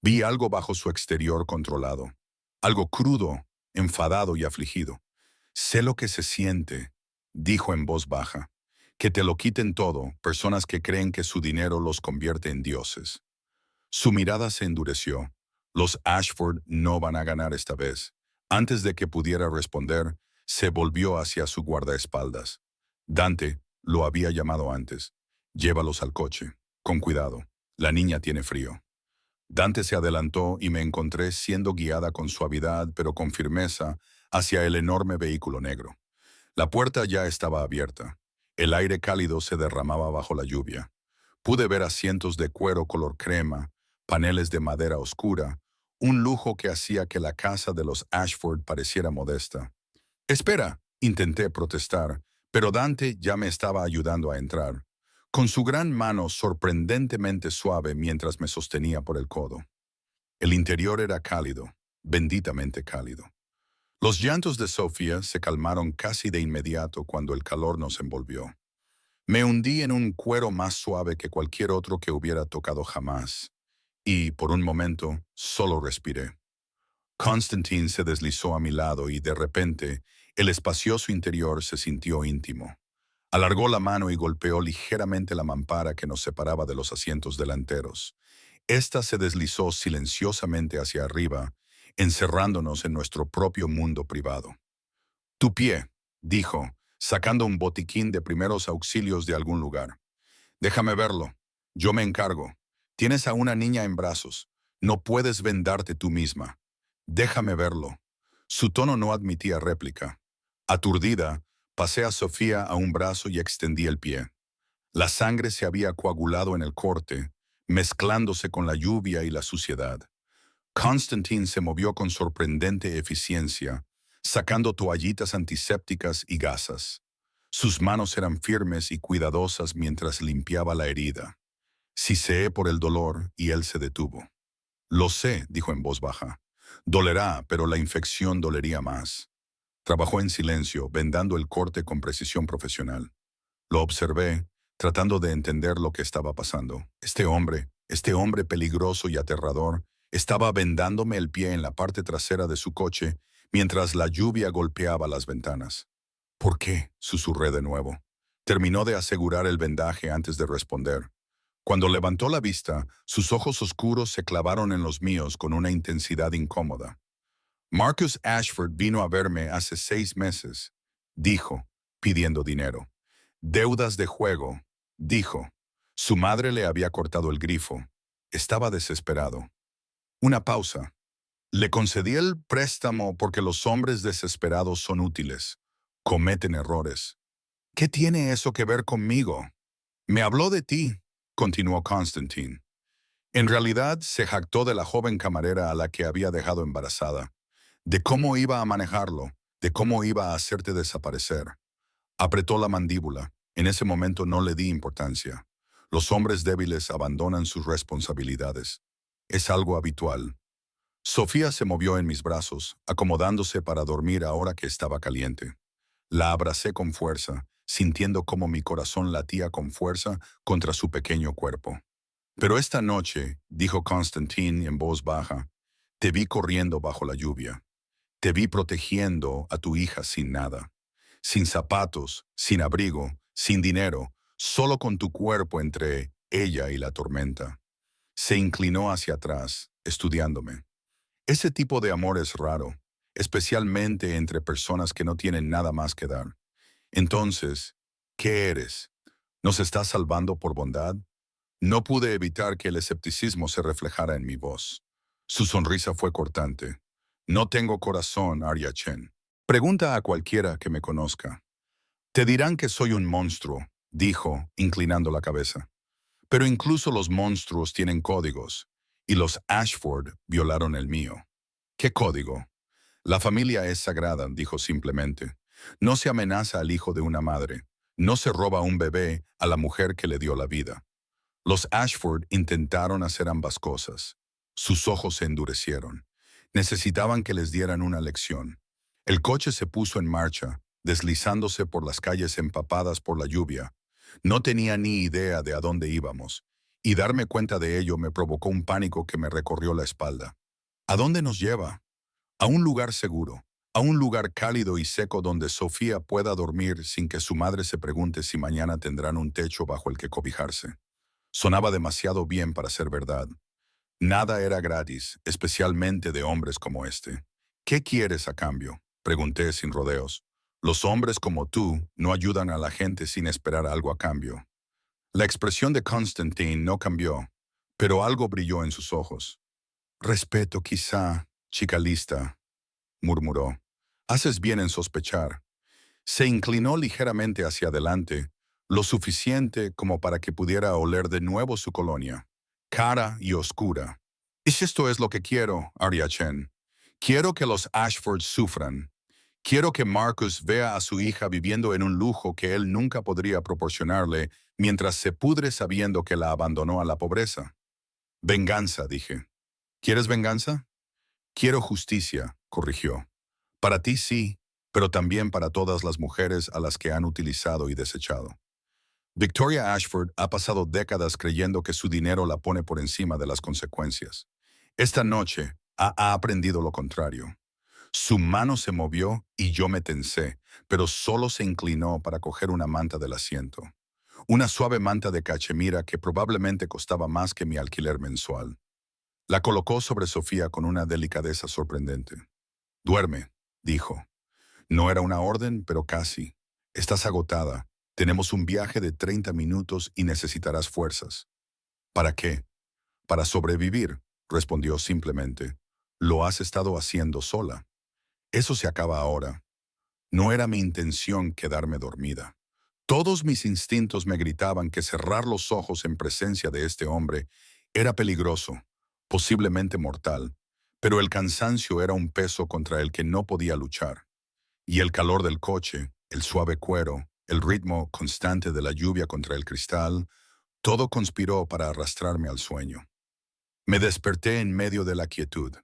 vi algo bajo su exterior controlado, algo crudo, enfadado y afligido. Sé lo que se siente, dijo en voz baja, que te lo quiten todo, personas que creen que su dinero los convierte en dioses. Su mirada se endureció. Los Ashford no van a ganar esta vez. Antes de que pudiera responder, se volvió hacia su guardaespaldas. Dante lo había llamado antes. Llévalos al coche. Con cuidado. La niña tiene frío. Dante se adelantó y me encontré siendo guiada con suavidad pero con firmeza hacia el enorme vehículo negro. La puerta ya estaba abierta. El aire cálido se derramaba bajo la lluvia. Pude ver asientos de cuero color crema, paneles de madera oscura, un lujo que hacía que la casa de los Ashford pareciera modesta. «Espera», intenté protestar, pero Dante ya me estaba ayudando a entrar, con su gran mano sorprendentemente suave mientras me sostenía por el codo. El interior era cálido, benditamente cálido. Los llantos de Sofía se calmaron casi de inmediato cuando el calor nos envolvió. Me hundí en un cuero más suave que cualquier otro que hubiera tocado jamás, y, por un momento, solo respiré. Constantine se deslizó a mi lado y, de repente, el espacioso interior se sintió íntimo. Alargó la mano y golpeó ligeramente la mampara que nos separaba de los asientos delanteros. Esta se deslizó silenciosamente hacia arriba, encerrándonos en nuestro propio mundo privado. «Tu pie», dijo, sacando un botiquín de primeros auxilios de algún lugar. «Déjame verlo. Yo me encargo. Tienes a una niña en brazos. No puedes vendarte tú misma. Déjame verlo». Su tono no admitía réplica. Aturdida, pasé a Sofía a un brazo y extendí el pie. La sangre se había coagulado en el corte, mezclándose con la lluvia y la suciedad. Constantine se movió con sorprendente eficiencia, sacando toallitas antisépticas y gasas. Sus manos eran firmes y cuidadosas mientras limpiaba la herida. Siseé por el dolor y él se detuvo. «Lo sé», dijo en voz baja. «Dolerá, pero la infección dolería más». Trabajó en silencio, vendando el corte con precisión profesional. Lo observé, tratando de entender lo que estaba pasando. Este hombre peligroso y aterrador, estaba vendándome el pie en la parte trasera de su coche mientras la lluvia golpeaba las ventanas. «¿Por qué?», susurré de nuevo. Terminó de asegurar el vendaje antes de responder. Cuando levantó la vista, sus ojos oscuros se clavaron en los míos con una intensidad incómoda. «Marcus Ashford vino a verme hace 6 meses», dijo, pidiendo dinero. «Deudas de juego», dijo. Su madre le había cortado el grifo. Estaba desesperado. Una pausa. «Le concedí el préstamo porque los hombres desesperados son útiles. Cometen errores». «¿Qué tiene eso que ver conmigo?» «Me habló de ti», continuó Constantine. En realidad se jactó de la joven camarera a la que había dejado embarazada, de cómo iba a manejarlo, de cómo iba a hacerte desaparecer. Apretó la mandíbula. En ese momento no le di importancia. Los hombres débiles abandonan sus responsabilidades. Es algo habitual. Sofía se movió en mis brazos, acomodándose para dormir ahora que estaba caliente. La abracé con fuerza, sintiendo cómo mi corazón latía con fuerza contra su pequeño cuerpo. «Pero esta noche», dijo Constantine en voz baja, «te vi corriendo bajo la lluvia. Te vi protegiendo a tu hija sin nada. Sin zapatos, sin abrigo, sin dinero, solo con tu cuerpo entre ella y la tormenta». Se inclinó hacia atrás, estudiándome. «Ese tipo de amor es raro. especialmente entre personas que no tienen nada más que dar. Entonces, ¿qué eres? ¿Nos estás salvando por bondad? No pude evitar que el escepticismo se reflejara en mi voz. Su sonrisa fue cortante. No tengo corazón, Arya Chen. Pregunta a cualquiera que me conozca. Te dirán que soy un monstruo, dijo, inclinando la cabeza. Pero incluso los monstruos tienen códigos, y los Ashford violaron el mío. ¿Qué código? La familia es sagrada, dijo simplemente. No se amenaza al hijo de una madre. No se roba un bebé a la mujer que le dio la vida. Los Ashford intentaron hacer ambas cosas. Sus ojos se endurecieron. Necesitaban que les dieran una lección. El coche se puso en marcha, deslizándose por las calles empapadas por la lluvia. No tenía ni idea de a dónde íbamos, y darme cuenta de ello me provocó un pánico que me recorrió la espalda. ¿A dónde nos lleva? A un lugar seguro, a un lugar cálido y seco donde Sofía pueda dormir sin que su madre se pregunte si mañana tendrán un techo bajo el que cobijarse. Sonaba demasiado bien para ser verdad. Nada era gratis, especialmente de hombres como este. ¿Qué quieres a cambio? Pregunté sin rodeos. Los hombres como tú no ayudan a la gente sin esperar algo a cambio. La expresión de Constantine no cambió, pero algo brilló en sus ojos. Respeto quizá, chica lista, murmuró. Haces bien en sospechar. Se inclinó ligeramente hacia adelante, lo suficiente como para que pudiera oler de nuevo su colonia, cara y oscura. Y si esto es lo que quiero, Arya Chen. Quiero que los Ashford sufran. Quiero que Marcus vea a su hija viviendo en un lujo que él nunca podría proporcionarle mientras se pudre sabiendo que la abandonó a la pobreza. Venganza, dije. ¿Quieres venganza? Quiero justicia, corrigió. Para ti sí, pero también para todas las mujeres a las que han utilizado y desechado. Victoria Ashford ha pasado décadas creyendo que su dinero la pone por encima de las consecuencias. Esta noche ha aprendido lo contrario. Su mano se movió y yo me tensé, pero solo se inclinó para coger una manta del asiento. Una suave manta de cachemira que probablemente costaba más que mi alquiler mensual. La colocó sobre Sofía con una delicadeza sorprendente. Duerme, dijo. No era una orden, pero casi. Estás agotada. Tenemos un viaje de 30 minutos y necesitarás fuerzas. ¿Para qué? Para sobrevivir, respondió simplemente. Lo has estado haciendo sola. Eso se acaba ahora. No era mi intención quedarme dormida. Todos mis instintos me gritaban que cerrar los ojos en presencia de este hombre era peligroso, posiblemente mortal, pero el cansancio era un peso contra el que no podía luchar. Y el calor del coche, el suave cuero, el ritmo constante de la lluvia contra el cristal, todo conspiró para arrastrarme al sueño. Me desperté en medio de la quietud.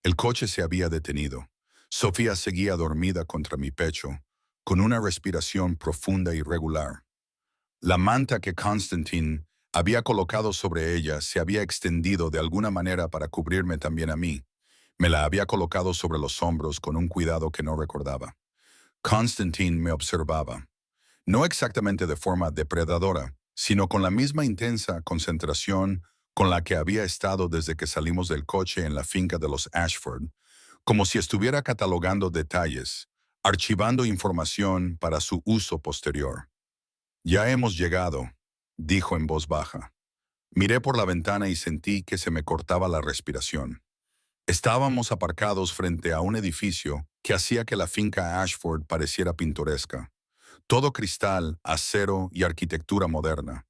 El coche se había detenido. Sofía seguía dormida contra mi pecho, con una respiración profunda y regular. La manta que Constantine había colocado sobre ella se había extendido de alguna manera para cubrirme también a mí. Me la había colocado sobre los hombros con un cuidado que no recordaba. Constantine me observaba, no exactamente de forma depredadora, sino con la misma intensa concentración con la que había estado desde que salimos del coche en la finca de los Ashford, como si estuviera catalogando detalles, archivando información para su uso posterior. Ya hemos llegado, dijo en voz baja. Miré por la ventana y sentí que se me cortaba la respiración. Estábamos aparcados frente a un edificio que hacía que la finca Ashford pareciera pintoresca. Todo cristal, acero y arquitectura moderna.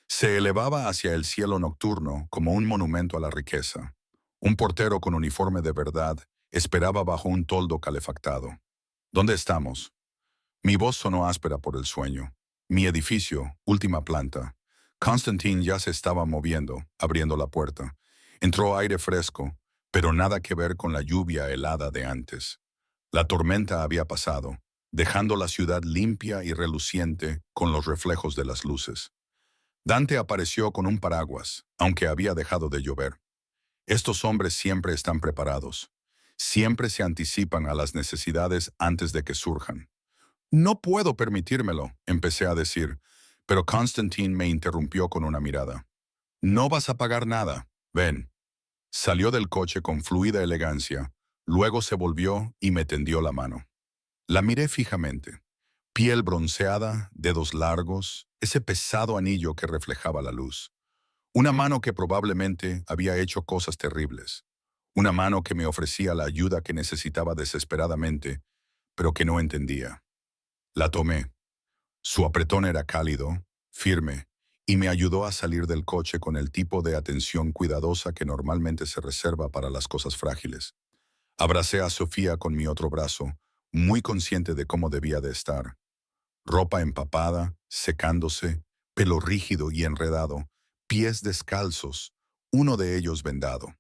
Se elevaba hacia el cielo nocturno como un monumento a la riqueza. Un portero con uniforme de verdad esperaba bajo un toldo calefactado. ¿Dónde estamos? Mi voz sonó áspera por el sueño. Mi edificio, última planta. Constantine ya se estaba moviendo, abriendo la puerta. Entró aire fresco, pero nada que ver con la lluvia helada de antes. La tormenta había pasado, dejando la ciudad limpia y reluciente con los reflejos de las luces. Dante apareció con un paraguas, aunque había dejado de llover. Estos hombres siempre están preparados. Siempre se anticipan a las necesidades antes de que surjan. No puedo permitírmelo, empecé a decir, pero Constantine me interrumpió con una mirada. No vas a pagar nada. Ven. Salió del coche con fluida elegancia, Luego se volvió y me tendió la mano. La miré fijamente. Piel bronceada, dedos largos, ese pesado anillo que reflejaba la luz. Una mano que probablemente había hecho cosas terribles. Una mano que me ofrecía la ayuda que necesitaba desesperadamente, pero que no entendía. La tomé. Su apretón era cálido, firme, y me ayudó a salir del coche con el tipo de atención cuidadosa que normalmente se reserva para las cosas frágiles. Abracé a Sofía con mi otro brazo, muy consciente de cómo debía de estar. Ropa empapada, secándose, pelo rígido y enredado, pies descalzos, uno de ellos vendado.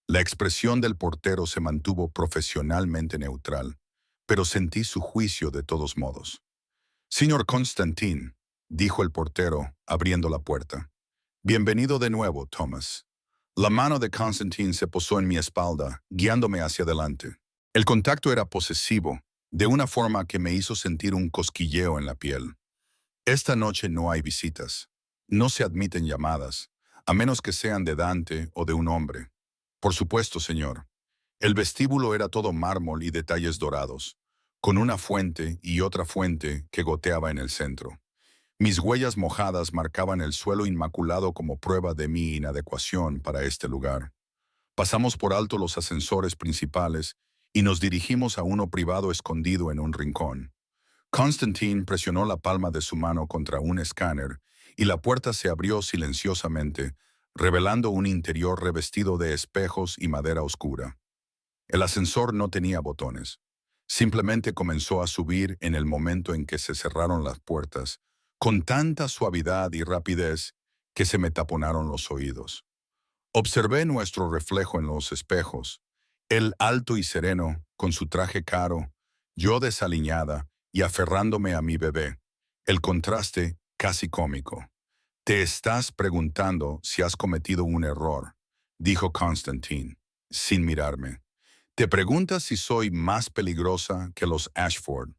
La expresión del portero se mantuvo profesionalmente neutral, pero sentí su juicio de todos modos. «Señor Constantin», dijo el portero, abriendo la puerta. «Bienvenido de nuevo, Thomas». La mano de Constantin se posó en mi espalda, guiándome hacia adelante. El contacto era posesivo, de una forma que me hizo sentir un cosquilleo en la piel. «Esta noche no hay visitas. No se admiten llamadas, a menos que sean de Dante o de un hombre». «Por supuesto, señor». El vestíbulo era todo mármol y detalles dorados, con una fuente y otra fuente que goteaba en el centro. Mis huellas mojadas marcaban el suelo inmaculado como prueba de mi inadecuación para este lugar. Pasamos por alto los ascensores principales y nos dirigimos a uno privado escondido en un rincón. Constantine presionó la palma de su mano contra un escáner y la puerta se abrió silenciosamente, revelando un interior revestido de espejos y madera oscura. El ascensor no tenía botones. Simplemente comenzó a subir en el momento en que se cerraron las puertas, con tanta suavidad y rapidez que se me taponaron los oídos. Observé nuestro reflejo en los espejos, él alto y sereno, con su traje caro, yo desaliñada y aferrándome a mi bebé. El contraste casi cómico. «Te estás preguntando si has cometido un error», dijo Constantine, sin mirarme. «Te preguntas si soy más peligrosa que los Ashford.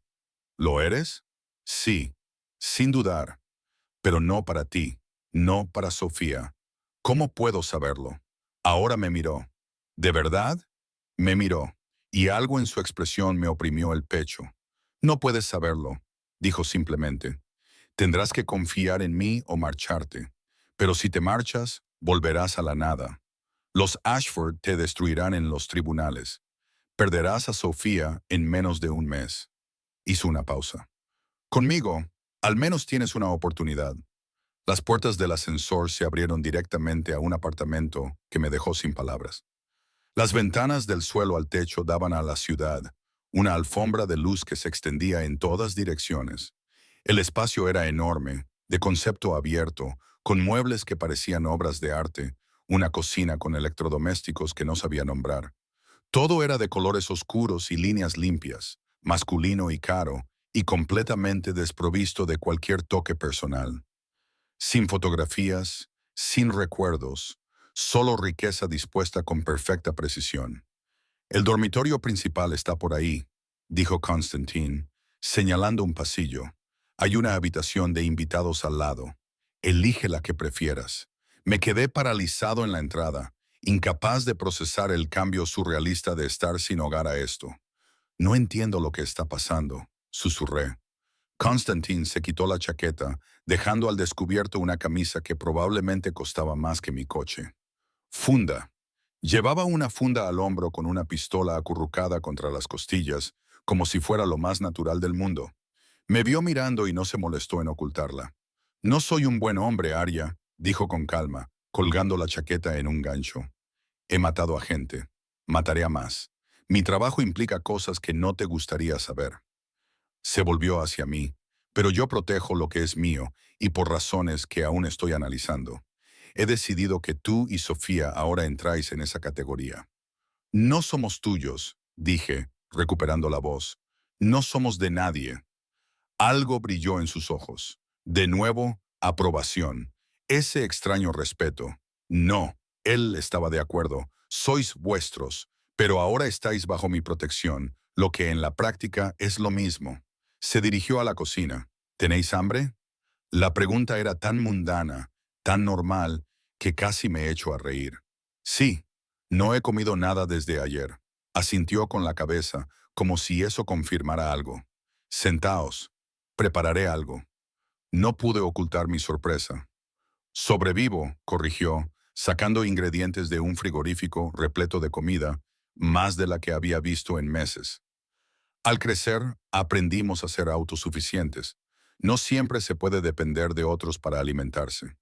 ¿Lo eres? Sí, sin dudar, pero no para ti, no para Sofía. ¿Cómo puedo saberlo?» Ahora me miró. ¿De verdad? Me miró, y algo en su expresión me oprimió el pecho. «No puedes saberlo», dijo simplemente. «Tendrás que confiar en mí o marcharte. Pero si te marchas, volverás a la nada. Los Ashford te destruirán en los tribunales. Perderás a Sofía en menos de un mes». Hizo una pausa. «Conmigo, al menos tienes una oportunidad». Las puertas del ascensor se abrieron directamente a un apartamento que me dejó sin palabras. Las ventanas del suelo al techo daban a la ciudad, una alfombra de luz que se extendía en todas direcciones. El espacio era enorme, de concepto abierto, con muebles que parecían obras de arte, una cocina con electrodomésticos que no sabía nombrar. Todo era de colores oscuros y líneas limpias, masculino y caro, y completamente desprovisto de cualquier toque personal. Sin fotografías, sin recuerdos, solo riqueza dispuesta con perfecta precisión. «El dormitorio principal está por ahí», dijo Constantine, señalando un pasillo. «Hay una habitación de invitados al lado. Elige la que prefieras». Me quedé paralizado en la entrada, incapaz de procesar el cambio surrealista de estar sin hogar a esto. «No entiendo lo que está pasando», susurré. Constantine se quitó la chaqueta, dejando al descubierto una camisa que probablemente costaba más que mi coche. «Funda». Llevaba una funda al hombro con una pistola acurrucada contra las costillas, como si fuera lo más natural del mundo. Me vio mirando y no se molestó en ocultarla. «No soy un buen hombre, Arya», dijo con calma, colgando la chaqueta en un gancho. «He matado a gente. Mataré a más. Mi trabajo implica cosas que no te gustaría saber». Se volvió hacia mí, pero yo protejo lo que es mío y por razones que aún estoy analizando. He decidido que tú y Sofía ahora entráis en esa categoría. «No somos tuyos», dije, recuperando la voz. «No somos de nadie». Algo brilló en sus ojos. De nuevo, aprobación. Ese extraño respeto. «No», él estaba de acuerdo. «Sois vuestros, pero ahora estáis bajo mi protección, lo que en la práctica es lo mismo». Se dirigió a la cocina. «¿Tenéis hambre?» La pregunta era tan mundana, tan normal, que casi me echo a reír. «Sí, no he comido nada desde ayer». Asintió con la cabeza, como si eso confirmara algo. Sentaos. Prepararé algo. No pude ocultar mi sorpresa. Sobrevivo, corrigió, sacando ingredientes de un frigorífico repleto de comida, más de la que había visto en meses. Al crecer, aprendimos a ser autosuficientes. No siempre se puede depender de otros para alimentarse.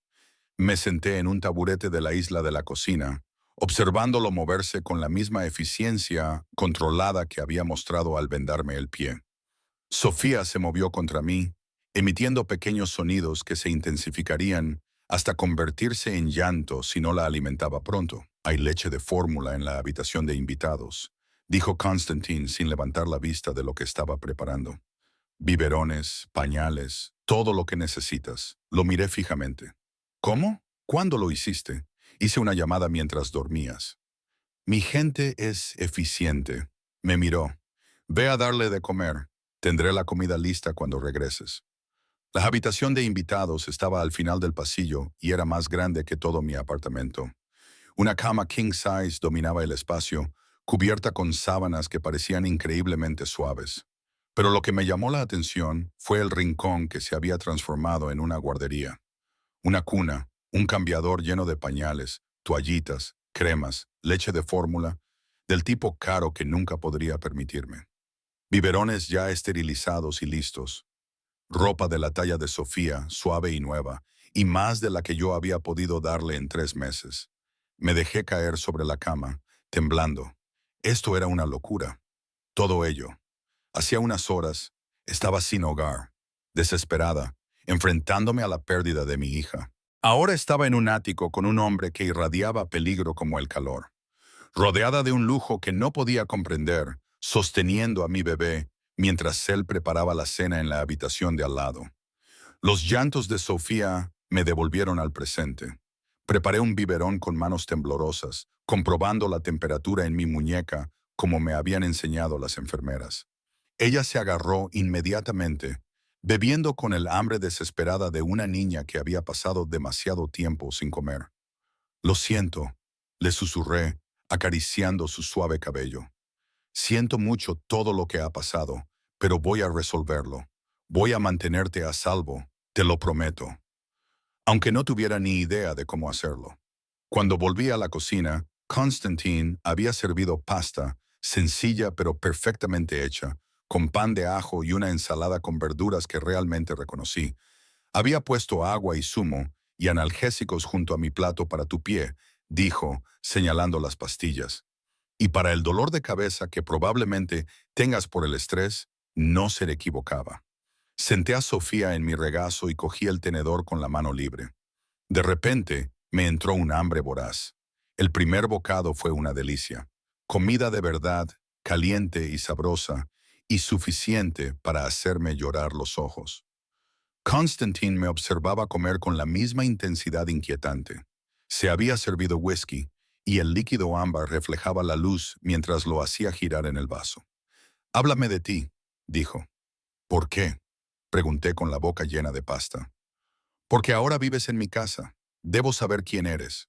Me senté en un taburete de la isla de la cocina, observándolo moverse con la misma eficiencia controlada que había mostrado al vendarme el pie. Sofía se movió contra mí, emitiendo pequeños sonidos que se intensificarían hasta convertirse en llanto si no la alimentaba pronto. Hay leche de fórmula en la habitación de invitados, dijo Constantine sin levantar la vista de lo que estaba preparando. Biberones, pañales, todo lo que necesitas. Lo miré fijamente. ¿Cómo? ¿Cuándo lo hiciste? Hice una llamada mientras dormías. Mi gente es eficiente. Me miró. Ve a darle de comer. Tendré la comida lista cuando regreses. La habitación de invitados estaba al final del pasillo y era más grande que todo mi apartamento. Una cama king size dominaba el espacio, cubierta con sábanas que parecían increíblemente suaves. Pero lo que me llamó la atención fue el rincón que se había transformado en una guardería. Una cuna, un cambiador lleno de pañales, toallitas, cremas, leche de fórmula, del tipo caro que nunca podría permitirme. Biberones ya esterilizados y listos. Ropa de la talla de Sofía, suave y nueva, y más de la que yo había podido darle en 3 meses. Me dejé caer sobre la cama, temblando. Esto era una locura. Todo ello. Hacía unas horas, estaba sin hogar, desesperada, enfrentándome a la pérdida de mi hija. Ahora estaba en un ático con un hombre que irradiaba peligro como el calor, rodeada de un lujo que no podía comprender, sosteniendo a mi bebé mientras él preparaba la cena en la habitación de al lado. Los llantos de Sofía me devolvieron al presente. Preparé un biberón con manos temblorosas, comprobando la temperatura en mi muñeca como me habían enseñado las enfermeras. Ella se agarró inmediatamente, bebiendo con el hambre desesperada de una niña que había pasado demasiado tiempo sin comer. Lo siento, le susurré, acariciando su suave cabello. Siento mucho todo lo que ha pasado, pero voy a resolverlo. Voy a mantenerte a salvo, te lo prometo. Aunque no tuviera ni idea de cómo hacerlo. Cuando volví a la cocina, Constantine había servido pasta, sencilla pero perfectamente hecha, con pan de ajo y una ensalada con verduras que realmente reconocí. Había puesto agua y zumo y analgésicos junto a mi plato para tu pie, dijo, señalando las pastillas. Y para el dolor de cabeza que probablemente tengas por el estrés, no se le equivocaba. Senté a Sofía en mi regazo y cogí el tenedor con la mano libre. De repente, me entró un hambre voraz. El primer bocado fue una delicia. Comida de verdad, caliente y sabrosa, y suficiente para hacerme llorar los ojos. Constantine me observaba comer con la misma intensidad inquietante. Se había servido whisky, y el líquido ámbar reflejaba la luz mientras lo hacía girar en el vaso. «Háblame de ti», dijo. «¿Por qué?», pregunté con la boca llena de pasta. «Porque ahora vives en mi casa. Debo saber quién eres».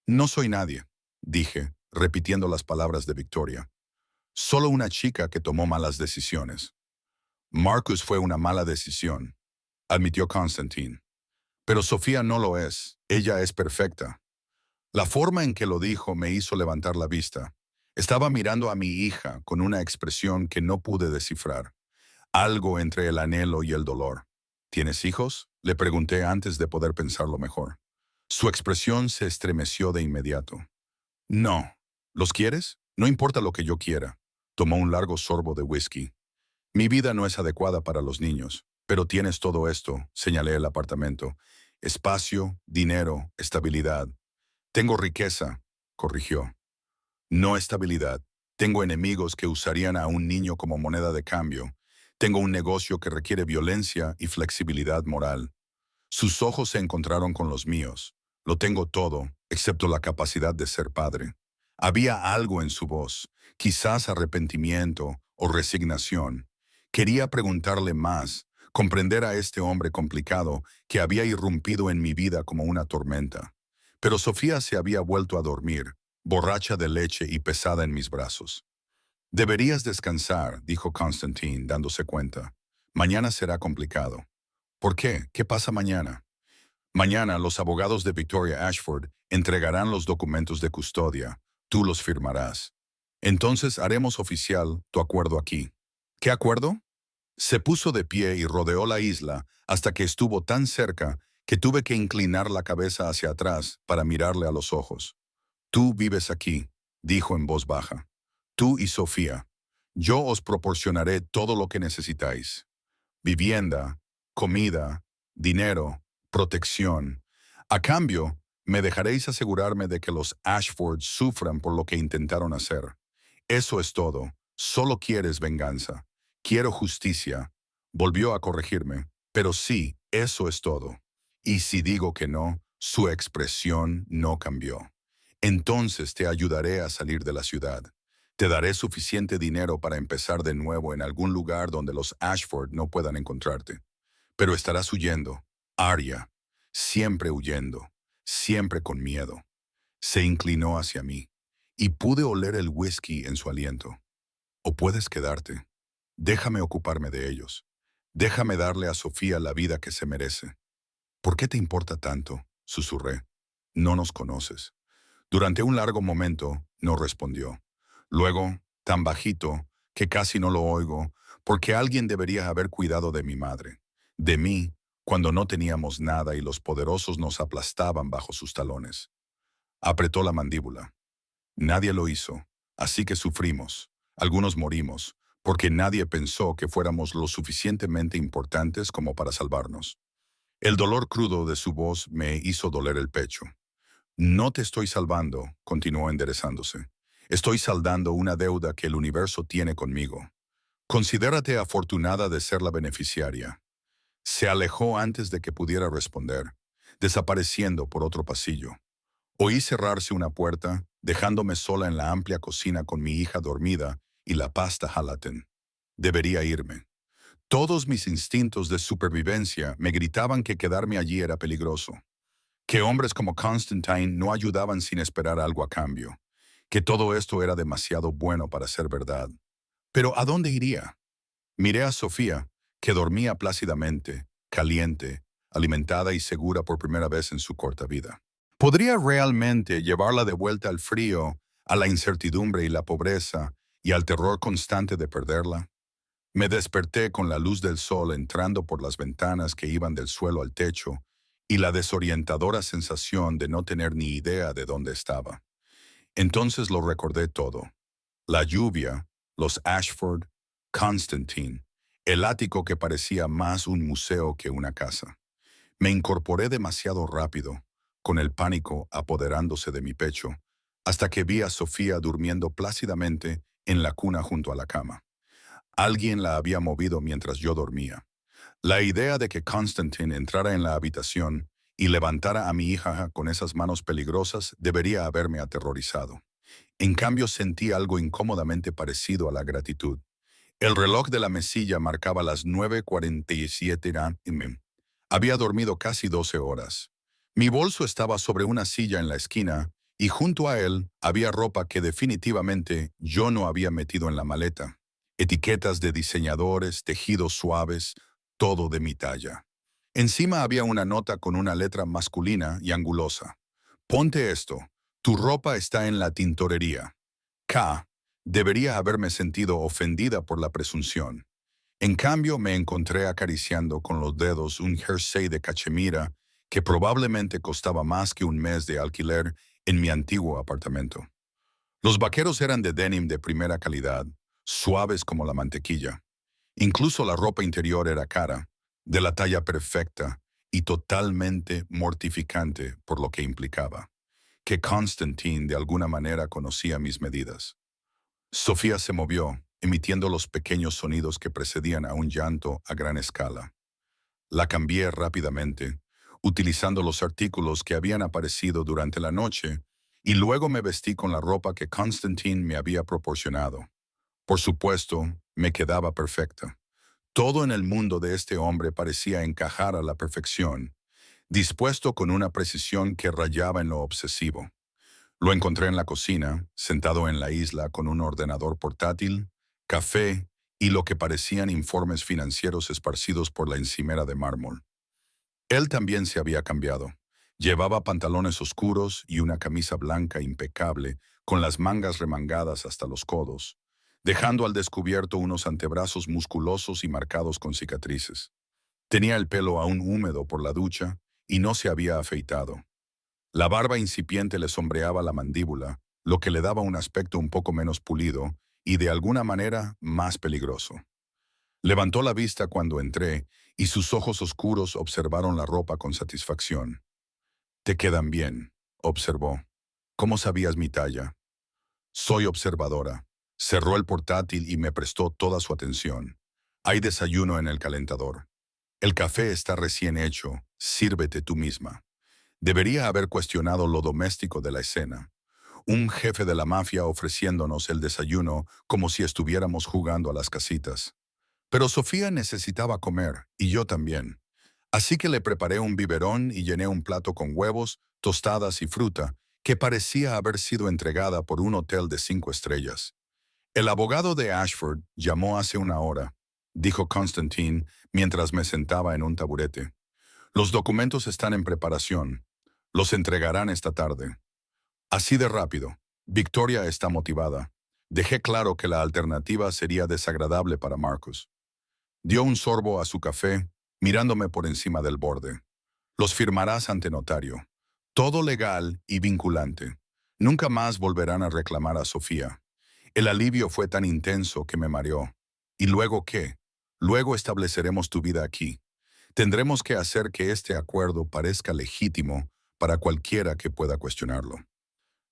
«No soy nadie», dije, repitiendo las palabras de Victoria. «Solo una chica que tomó malas decisiones». «Marcus fue una mala decisión», admitió Constantine. «Pero Sofía no lo es. Ella es perfecta». La forma en que lo dijo me hizo levantar la vista. Estaba mirando a mi hija con una expresión que no pude descifrar. Algo entre el anhelo y el dolor. «¿Tienes hijos?», le pregunté antes de poder pensarlo mejor. Su expresión se estremeció de inmediato. «No. ¿Los quieres? No importa lo que yo quiera». Tomó un largo sorbo de whisky. «Mi vida no es adecuada para los niños, pero tienes todo esto», señalé el apartamento. «Espacio, dinero, estabilidad». «Tengo riqueza», corrigió. «No estabilidad. Tengo enemigos que usarían a un niño como moneda de cambio. Tengo un negocio que requiere violencia y flexibilidad moral». Sus ojos se encontraron con los míos. Lo tengo todo, excepto la capacidad de ser padre. Había algo en su voz, quizás arrepentimiento o resignación. Quería preguntarle más, comprender a este hombre complicado que había irrumpido en mi vida como una tormenta. Pero Sofía se había vuelto a dormir, borracha de leche y pesada en mis brazos. Deberías descansar, dijo Constantine, dándose cuenta. Mañana será complicado. ¿Por qué? ¿Qué pasa mañana? Mañana los abogados de Victoria Ashford entregarán los documentos de custodia. Tú los firmarás. Entonces haremos oficial tu acuerdo aquí. ¿Qué acuerdo? Se puso de pie y rodeó la isla hasta que estuvo tan cerca que tuve que inclinar la cabeza hacia atrás para mirarle a los ojos. Tú vives aquí, dijo en voz baja. Tú y Sofía. Yo os proporcionaré todo lo que necesitáis. Vivienda, comida, dinero, protección. A cambio, me dejaréis asegurarme de que los Ashford sufran por lo que intentaron hacer. Eso es todo. Solo quieres venganza. Quiero justicia. Volvió a corregirme. Pero sí, eso es todo. Y si digo que no, su expresión no cambió. Entonces te ayudaré a salir de la ciudad. Te daré suficiente dinero para empezar de nuevo en algún lugar donde los Ashford no puedan encontrarte. Pero estarás huyendo. Arya. Siempre huyendo. Siempre con miedo. Se inclinó hacia mí, y pude oler el whisky en su aliento. O puedes quedarte. Déjame ocuparme de ellos. Déjame darle a Sofía la vida que se merece. ¿Por qué te importa tanto? Susurré. No nos conoces. Durante un largo momento no respondió. Luego, tan bajito que casi no lo oigo, porque alguien debería haber cuidado de mi madre, de mí, cuando no teníamos nada y los poderosos nos aplastaban bajo sus talones. Apretó la mandíbula. Nadie lo hizo, así que sufrimos. Algunos morimos, porque nadie pensó que fuéramos lo suficientemente importantes como para salvarnos. El dolor crudo de su voz me hizo doler el pecho. No te estoy salvando, continuó enderezándose. Estoy saldando una deuda que el universo tiene conmigo. Considérate afortunada de ser la beneficiaria. Se alejó antes de que pudiera responder, desapareciendo por otro pasillo. Oí cerrarse una puerta, dejándome sola en la amplia cocina con mi hija dormida y la pasta Halaten. Debería irme. Todos mis instintos de supervivencia me gritaban que quedarme allí era peligroso, que hombres como Constantine no ayudaban sin esperar algo a cambio, que todo esto era demasiado bueno para ser verdad. Pero ¿a dónde iría? Miré a Sofía, que dormía plácidamente, caliente, alimentada y segura por primera vez en su corta vida. ¿Podría realmente llevarla de vuelta al frío, a la incertidumbre y la pobreza, y al terror constante de perderla? Me desperté con la luz del sol entrando por las ventanas que iban del suelo al techo y la desorientadora sensación de no tener ni idea de dónde estaba. Entonces lo recordé todo. La lluvia, los Ashford, Constantine, el ático que parecía más un museo que una casa. Me incorporé demasiado rápido, con el pánico apoderándose de mi pecho, hasta que vi a Sofía durmiendo plácidamente en la cuna junto a la cama. Alguien la había movido mientras yo dormía. La idea de que Constantine entrara en la habitación y levantara a mi hija con esas manos peligrosas debería haberme aterrorizado. En cambio sentí algo incómodamente parecido a la gratitud. El reloj de la mesilla marcaba las 9:47 am. Había dormido casi 12 horas. Mi bolso estaba sobre una silla en la esquina y junto a él había ropa que definitivamente yo no había metido en la maleta. Etiquetas de diseñadores, tejidos suaves, todo de mi talla. Encima había una nota con una letra masculina y angulosa. Ponte esto. Tu ropa está en la tintorería. K. Debería haberme sentido ofendida por la presunción. En cambio, me encontré acariciando con los dedos un jersey de cachemira que probablemente costaba más que un mes de alquiler en mi antiguo apartamento. Los vaqueros eran de denim de primera calidad, suaves como la mantequilla. Incluso la ropa interior era cara, de la talla perfecta y totalmente mortificante por lo que implicaba, que Constantine de alguna manera conocía mis medidas. Sofía se movió, emitiendo los pequeños sonidos que precedían a un llanto a gran escala. La cambié rápidamente, utilizando los artículos que habían aparecido durante la noche, y luego me vestí con la ropa que Constantine me había proporcionado. Por supuesto, me quedaba perfecta. Todo en el mundo de este hombre parecía encajar a la perfección, dispuesto con una precisión que rayaba en lo obsesivo. Lo encontré en la cocina, sentado en la isla con un ordenador portátil, café y lo que parecían informes financieros esparcidos por la encimera de mármol. Él también se había cambiado. Llevaba pantalones oscuros y una camisa blanca impecable, con las mangas remangadas hasta los codos, dejando al descubierto unos antebrazos musculosos y marcados con cicatrices. Tenía el pelo aún húmedo por la ducha y no se había afeitado. La barba incipiente le sombreaba la mandíbula, lo que le daba un aspecto un poco menos pulido y de alguna manera más peligroso. Levantó la vista cuando entré y sus ojos oscuros observaron la ropa con satisfacción. «Te quedan bien», observó. «¿Cómo sabías mi talla?» «Soy observadora». Cerró el portátil y me prestó toda su atención. «Hay desayuno en el calentador. El café está recién hecho. Sírvete tú misma». Debería haber cuestionado lo doméstico de la escena. Un jefe de la mafia ofreciéndonos el desayuno como si estuviéramos jugando a las casitas. Pero Sofía necesitaba comer, y yo también. Así que le preparé un biberón y llené un plato con huevos, tostadas y fruta, que parecía haber sido entregada por un hotel de 5 estrellas. «El abogado de Ashford llamó hace una hora», dijo Constantine mientras me sentaba en un taburete. «Los documentos están en preparación. Los entregarán esta tarde». Así de rápido. Victoria está motivada. Dejé claro que la alternativa sería desagradable para Marcus. Dio un sorbo a su café, mirándome por encima del borde. «Los firmarás ante notario. Todo legal y vinculante. Nunca más volverán a reclamar a Sofía». El alivio fue tan intenso que me mareó. ¿Y luego qué? Luego estableceremos tu vida aquí. Tendremos que hacer que este acuerdo parezca legítimo para cualquiera que pueda cuestionarlo.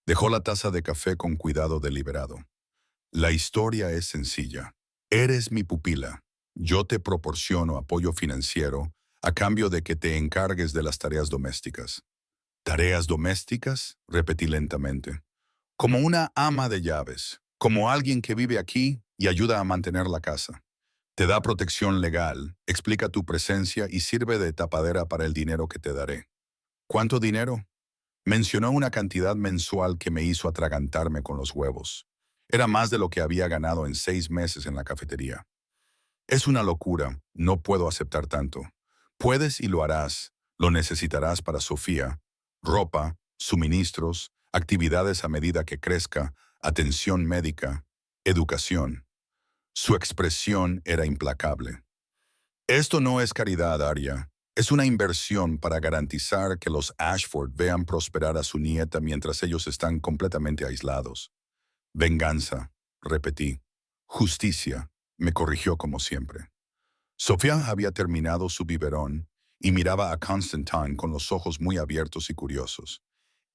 Dejó la taza de café con cuidado deliberado. «La historia es sencilla. Eres mi pupila. Yo te proporciono apoyo financiero a cambio de que te encargues de las tareas domésticas». «¿Tareas domésticas?», repetí lentamente. «Como una ama de llaves, como alguien que vive aquí y ayuda a mantener la casa. Te da protección legal, explica tu presencia y sirve de tapadera para el dinero que te daré». «¿Cuánto dinero?». Mencionó una cantidad mensual que me hizo atragantarme con los huevos. Era más de lo que había ganado en 6 meses en la cafetería. «Es una locura, no puedo aceptar tanto». «Puedes y lo harás. Lo necesitarás para Sofía. Ropa, suministros, actividades a medida que crezca, atención médica, educación». Su expresión era implacable. «Esto no es caridad, Arya. Es una inversión para garantizar que los Ashford vean prosperar a su nieta mientras ellos están completamente aislados». «Venganza», repetí. «Justicia», me corrigió como siempre. Sofía había terminado su biberón y miraba a Constantine con los ojos muy abiertos y curiosos.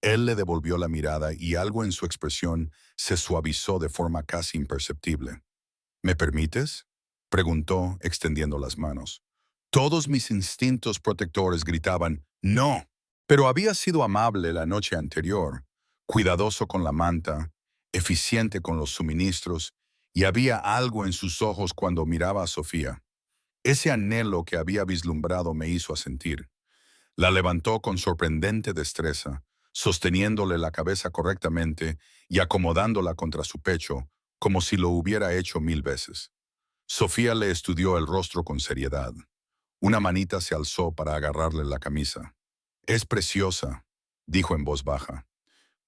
Él le devolvió la mirada y algo en su expresión se suavizó de forma casi imperceptible. «¿Me permites?», preguntó, extendiendo las manos. Todos mis instintos protectores gritaban «¡No!». Pero había sido amable la noche anterior, cuidadoso con la manta, eficiente con los suministros, y había algo en sus ojos cuando miraba a Sofía. Ese anhelo que había vislumbrado me hizo asentir. La levantó con sorprendente destreza, sosteniéndole la cabeza correctamente y acomodándola contra su pecho, como si lo hubiera hecho 1000 veces. Sofía le estudió el rostro con seriedad. Una manita se alzó para agarrarle la camisa. «Es preciosa», dijo en voz baja.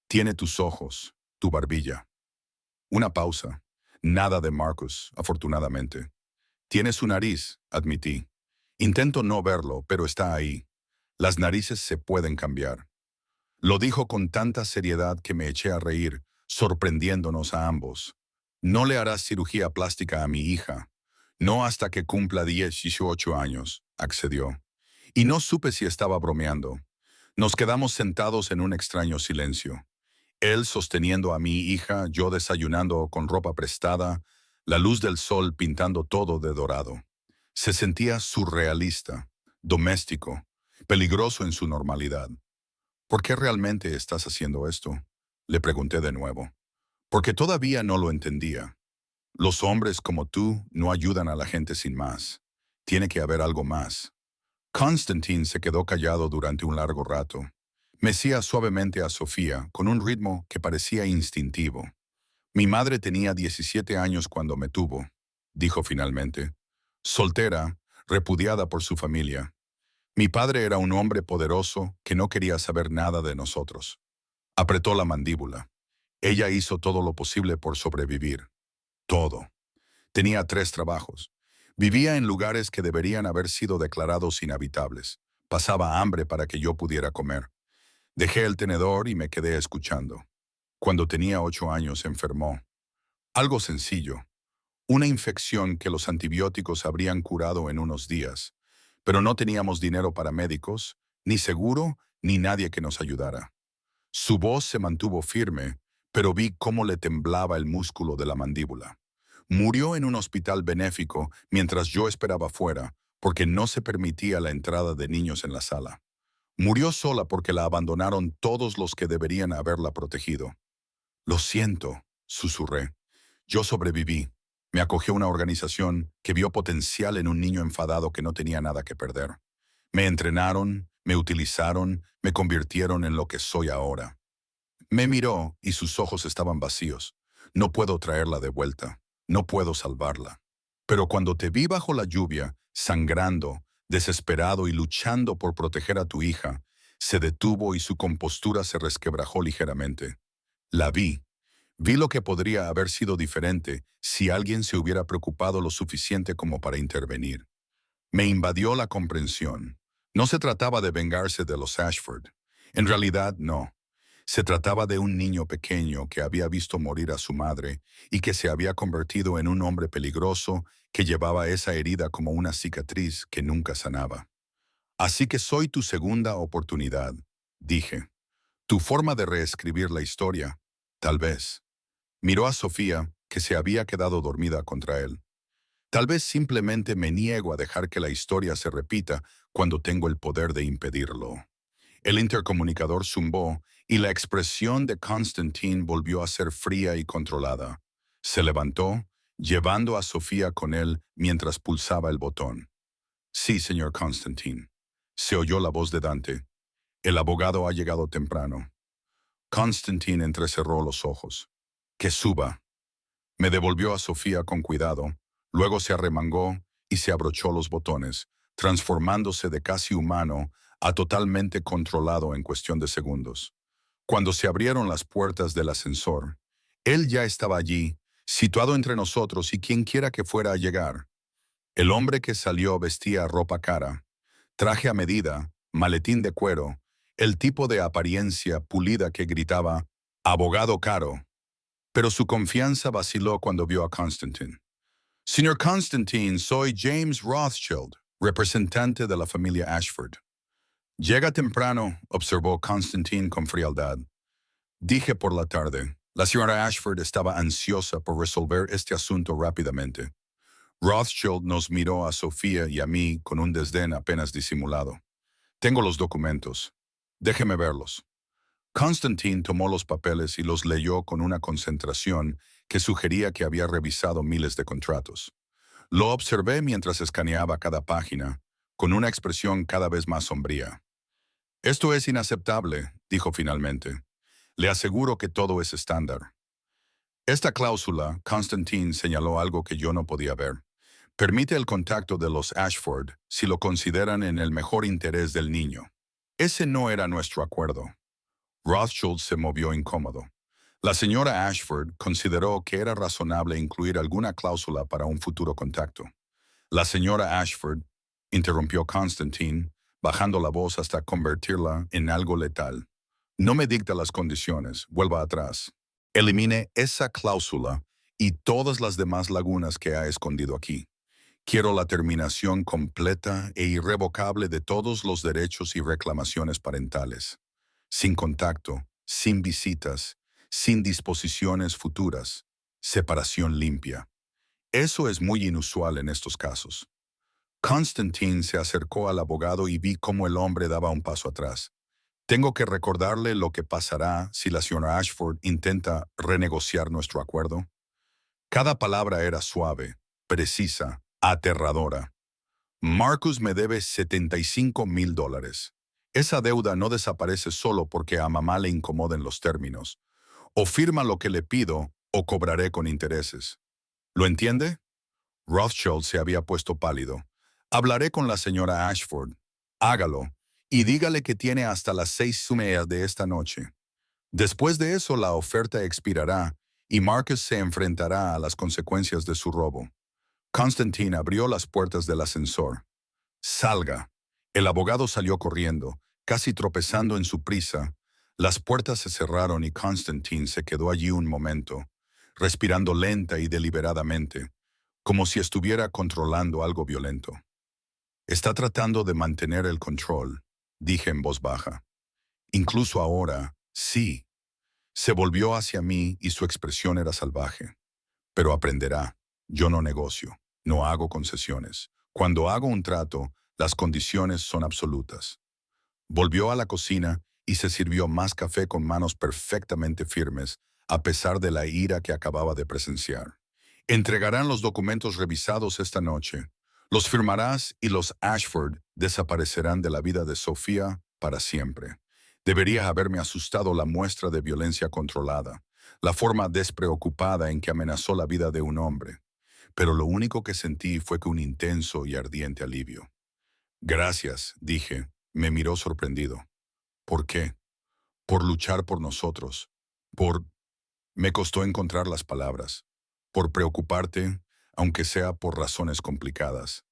«Tiene tus ojos, tu barbilla». Una pausa. Nada de Marcus, afortunadamente. «Tiene su nariz», admití. «Intento no verlo, pero está ahí. Las narices se pueden cambiar». Lo dijo con tanta seriedad que me eché a reír, sorprendiéndonos a ambos. «No le harás cirugía plástica a mi hija. No hasta que cumpla 18 años», accedió. Y no supe si estaba bromeando. Nos quedamos sentados en un extraño silencio. Él sosteniendo a mi hija, yo desayunando con ropa prestada, la luz del sol pintando todo de dorado. Se sentía surrealista, doméstico, peligroso en su normalidad. «¿Por qué realmente estás haciendo esto?», le pregunté de nuevo. Porque todavía no lo entendía. «Los hombres como tú no ayudan a la gente sin más. Tiene que haber algo más». Constantine se quedó callado durante un largo rato. Mecía suavemente a Sofía con un ritmo que parecía instintivo. Mi madre tenía 17 años cuando me tuvo, dijo finalmente. Soltera, repudiada por su familia. Mi padre era un hombre poderoso que no quería saber nada de nosotros. Apretó la mandíbula. Ella hizo todo lo posible por sobrevivir. Todo. Tenía 3 trabajos. Vivía en lugares que deberían haber sido declarados inhabitables. Pasaba hambre para que yo pudiera comer. Dejé el tenedor y me quedé escuchando. Cuando tenía 8 años enfermó. Algo sencillo. Una infección que los antibióticos habrían curado en unos días. Pero no teníamos dinero para médicos, ni seguro, ni nadie que nos ayudara. Su voz se mantuvo firme, pero vi cómo le temblaba el músculo de la mandíbula. Murió en un hospital benéfico mientras yo esperaba fuera, porque no se permitía la entrada de niños en la sala. Murió sola porque la abandonaron todos los que deberían haberla protegido. Lo siento, susurré. Yo sobreviví. Me acogió una organización que vio potencial en un niño enfadado que no tenía nada que perder. Me entrenaron, me utilizaron, me convirtieron en lo que soy ahora. Me miró y sus ojos estaban vacíos. No puedo traerla de vuelta. No puedo salvarla. Pero cuando te vi bajo la lluvia, sangrando, desesperado y luchando por proteger a tu hija, se detuvo y su compostura se resquebrajó ligeramente. La vi. Vi lo que podría haber sido diferente si alguien se hubiera preocupado lo suficiente como para intervenir. Me invadió la comprensión. No se trataba de vengarse de los Ashford. En realidad, no. Se trataba de un niño pequeño que había visto morir a su madre y que se había convertido en un hombre peligroso que llevaba esa herida como una cicatriz que nunca sanaba. Así que soy tu segunda oportunidad, dije. Tu forma de reescribir la historia, tal vez. Miró a Sofía, que se había quedado dormida contra él. Tal vez simplemente me niego a dejar que la historia se repita cuando tengo el poder de impedirlo. El intercomunicador zumbó y la expresión de Constantine volvió a ser fría y controlada. Se levantó, llevando a Sofía con él mientras pulsaba el botón. Sí, señor Constantine. Se oyó la voz de Dante. El abogado ha llegado temprano. Constantine entrecerró los ojos. Que suba. Me devolvió a Sofía con cuidado, luego se arremangó y se abrochó los botones, transformándose de casi humano a totalmente controlado en cuestión de segundos. Cuando se abrieron las puertas del ascensor, él ya estaba allí, situado entre nosotros y quien quiera que fuera a llegar. El hombre que salió vestía ropa cara, traje a medida, maletín de cuero, el tipo de apariencia pulida que gritaba, «abogado caro». Pero su confianza vaciló cuando vio a Constantine. Señor Constantine, soy James Rothschild, representante de la familia Ashford. Llega temprano, observó Constantine con frialdad. Dije por la tarde. La señora Ashford estaba ansiosa por resolver este asunto rápidamente. Rothschild nos miró a Sofía y a mí con un desdén apenas disimulado. Tengo los documentos. Déjeme verlos. Constantine tomó los papeles y los leyó con una concentración que sugería que había revisado miles de contratos. Lo observé mientras escaneaba cada página, con una expresión cada vez más sombría. Esto es inaceptable, dijo finalmente. Le aseguro que todo es estándar. Esta cláusula, Constantine señaló algo que yo no podía ver. Permite el contacto de los Ashford si lo consideran en el mejor interés del niño. Ese no era nuestro acuerdo. Rothschild se movió incómodo. La señora Ashford consideró que era razonable incluir alguna cláusula para un futuro contacto. La señora Ashford, interrumpió Constantine, bajando la voz hasta convertirla en algo letal. No me dicta las condiciones, vuelva atrás. Elimine esa cláusula y todas las demás lagunas que ha escondido aquí. Quiero la terminación completa e irrevocable de todos los derechos y reclamaciones parentales. Sin contacto, sin visitas, sin disposiciones futuras. Separación limpia. Eso es muy inusual en estos casos. Constantine se acercó al abogado y vi cómo el hombre daba un paso atrás. Tengo que recordarle lo que pasará si la señora Ashford intenta renegociar nuestro acuerdo. Cada palabra era suave, precisa, aterradora. Marcus me debe $75,000. Esa deuda no desaparece solo porque a mamá le incomoden los términos. O firma lo que le pido o cobraré con intereses. ¿Lo entiende? Rothschild se había puesto pálido. Hablaré con la señora Ashford. Hágalo. Y dígale que tiene hasta las 6:30 de esta noche. Después de eso la oferta expirará y Marcus se enfrentará a las consecuencias de su robo. Constantine abrió las puertas del ascensor. Salga. El abogado salió corriendo, casi tropezando en su prisa. Las puertas se cerraron y Constantine se quedó allí un momento, respirando lenta y deliberadamente, como si estuviera controlando algo violento. Está tratando de mantener el control, dije en voz baja. Incluso ahora, sí. Se volvió hacia mí y su expresión era salvaje. Pero aprenderá. Yo no negocio, no hago concesiones. Cuando hago un trato, las condiciones son absolutas. Volvió a la cocina y se sirvió más café con manos perfectamente firmes, a pesar de la ira que acababa de presenciar. Entregarán los documentos revisados esta noche. Los firmarás y los Ashford desaparecerán de la vida de Sofía para siempre. Debería haberme asustado la muestra de violencia controlada, la forma despreocupada en que amenazó la vida de un hombre. Pero lo único que sentí fue que un intenso y ardiente alivio. Gracias, dije. Me miró sorprendido. ¿Por qué? Por luchar por nosotros. Por... Me costó encontrar las palabras. Por preocuparte, aunque sea por razones complicadas.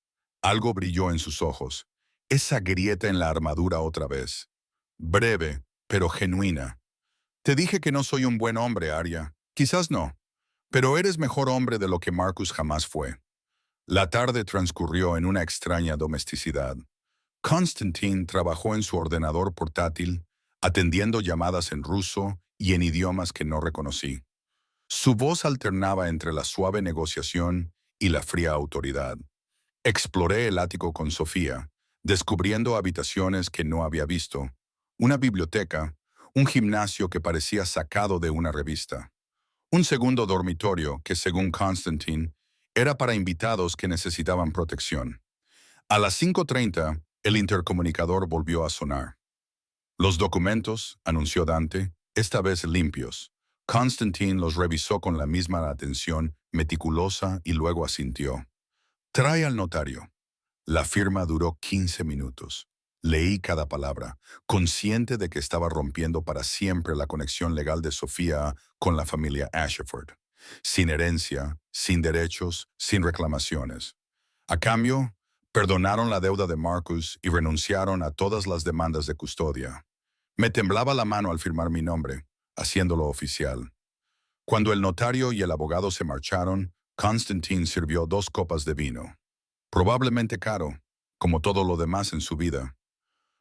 Algo brilló en sus ojos. Esa grieta en la armadura otra vez. Breve, pero genuina. Te dije que no soy un buen hombre, Arya. Quizás no. Pero eres mejor hombre de lo que Marcus jamás fue. La tarde transcurrió en una extraña domesticidad. Constantine trabajó en su ordenador portátil, atendiendo llamadas en ruso y en idiomas que no reconocí. Su voz alternaba entre la suave negociación y la fría autoridad. Exploré el ático con Sofía, descubriendo habitaciones que no había visto, una biblioteca, un gimnasio que parecía sacado de una revista, un segundo dormitorio que, según Constantine, era para invitados que necesitaban protección. A las 5:30, el intercomunicador volvió a sonar. Los documentos, anunció Dante, esta vez limpios. Constantine los revisó con la misma atención meticulosa y luego asintió. Trae al notario. La firma duró 15 minutos. Leí cada palabra, consciente de que estaba rompiendo para siempre la conexión legal de Sofía con la familia Ashford. Sin herencia, sin derechos, sin reclamaciones. A cambio, perdonaron la deuda de Marcus y renunciaron a todas las demandas de custodia. Me temblaba la mano al firmar mi nombre, haciéndolo oficial. Cuando el notario y el abogado se marcharon, Constantine sirvió 2 copas de vino. Probablemente caro, como todo lo demás en su vida.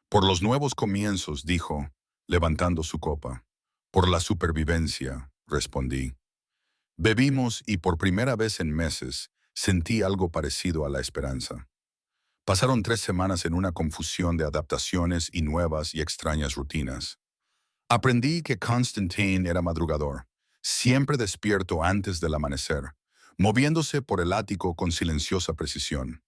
Por los nuevos comienzos, dijo, levantando su copa. Por la supervivencia, respondí. Bebimos y por primera vez en meses sentí algo parecido a la esperanza. Pasaron 3 semanas en una confusión de adaptaciones y nuevas y extrañas rutinas. Aprendí que Constantine era madrugador, siempre despierto antes del amanecer, moviéndose por el ático con silenciosa precisión.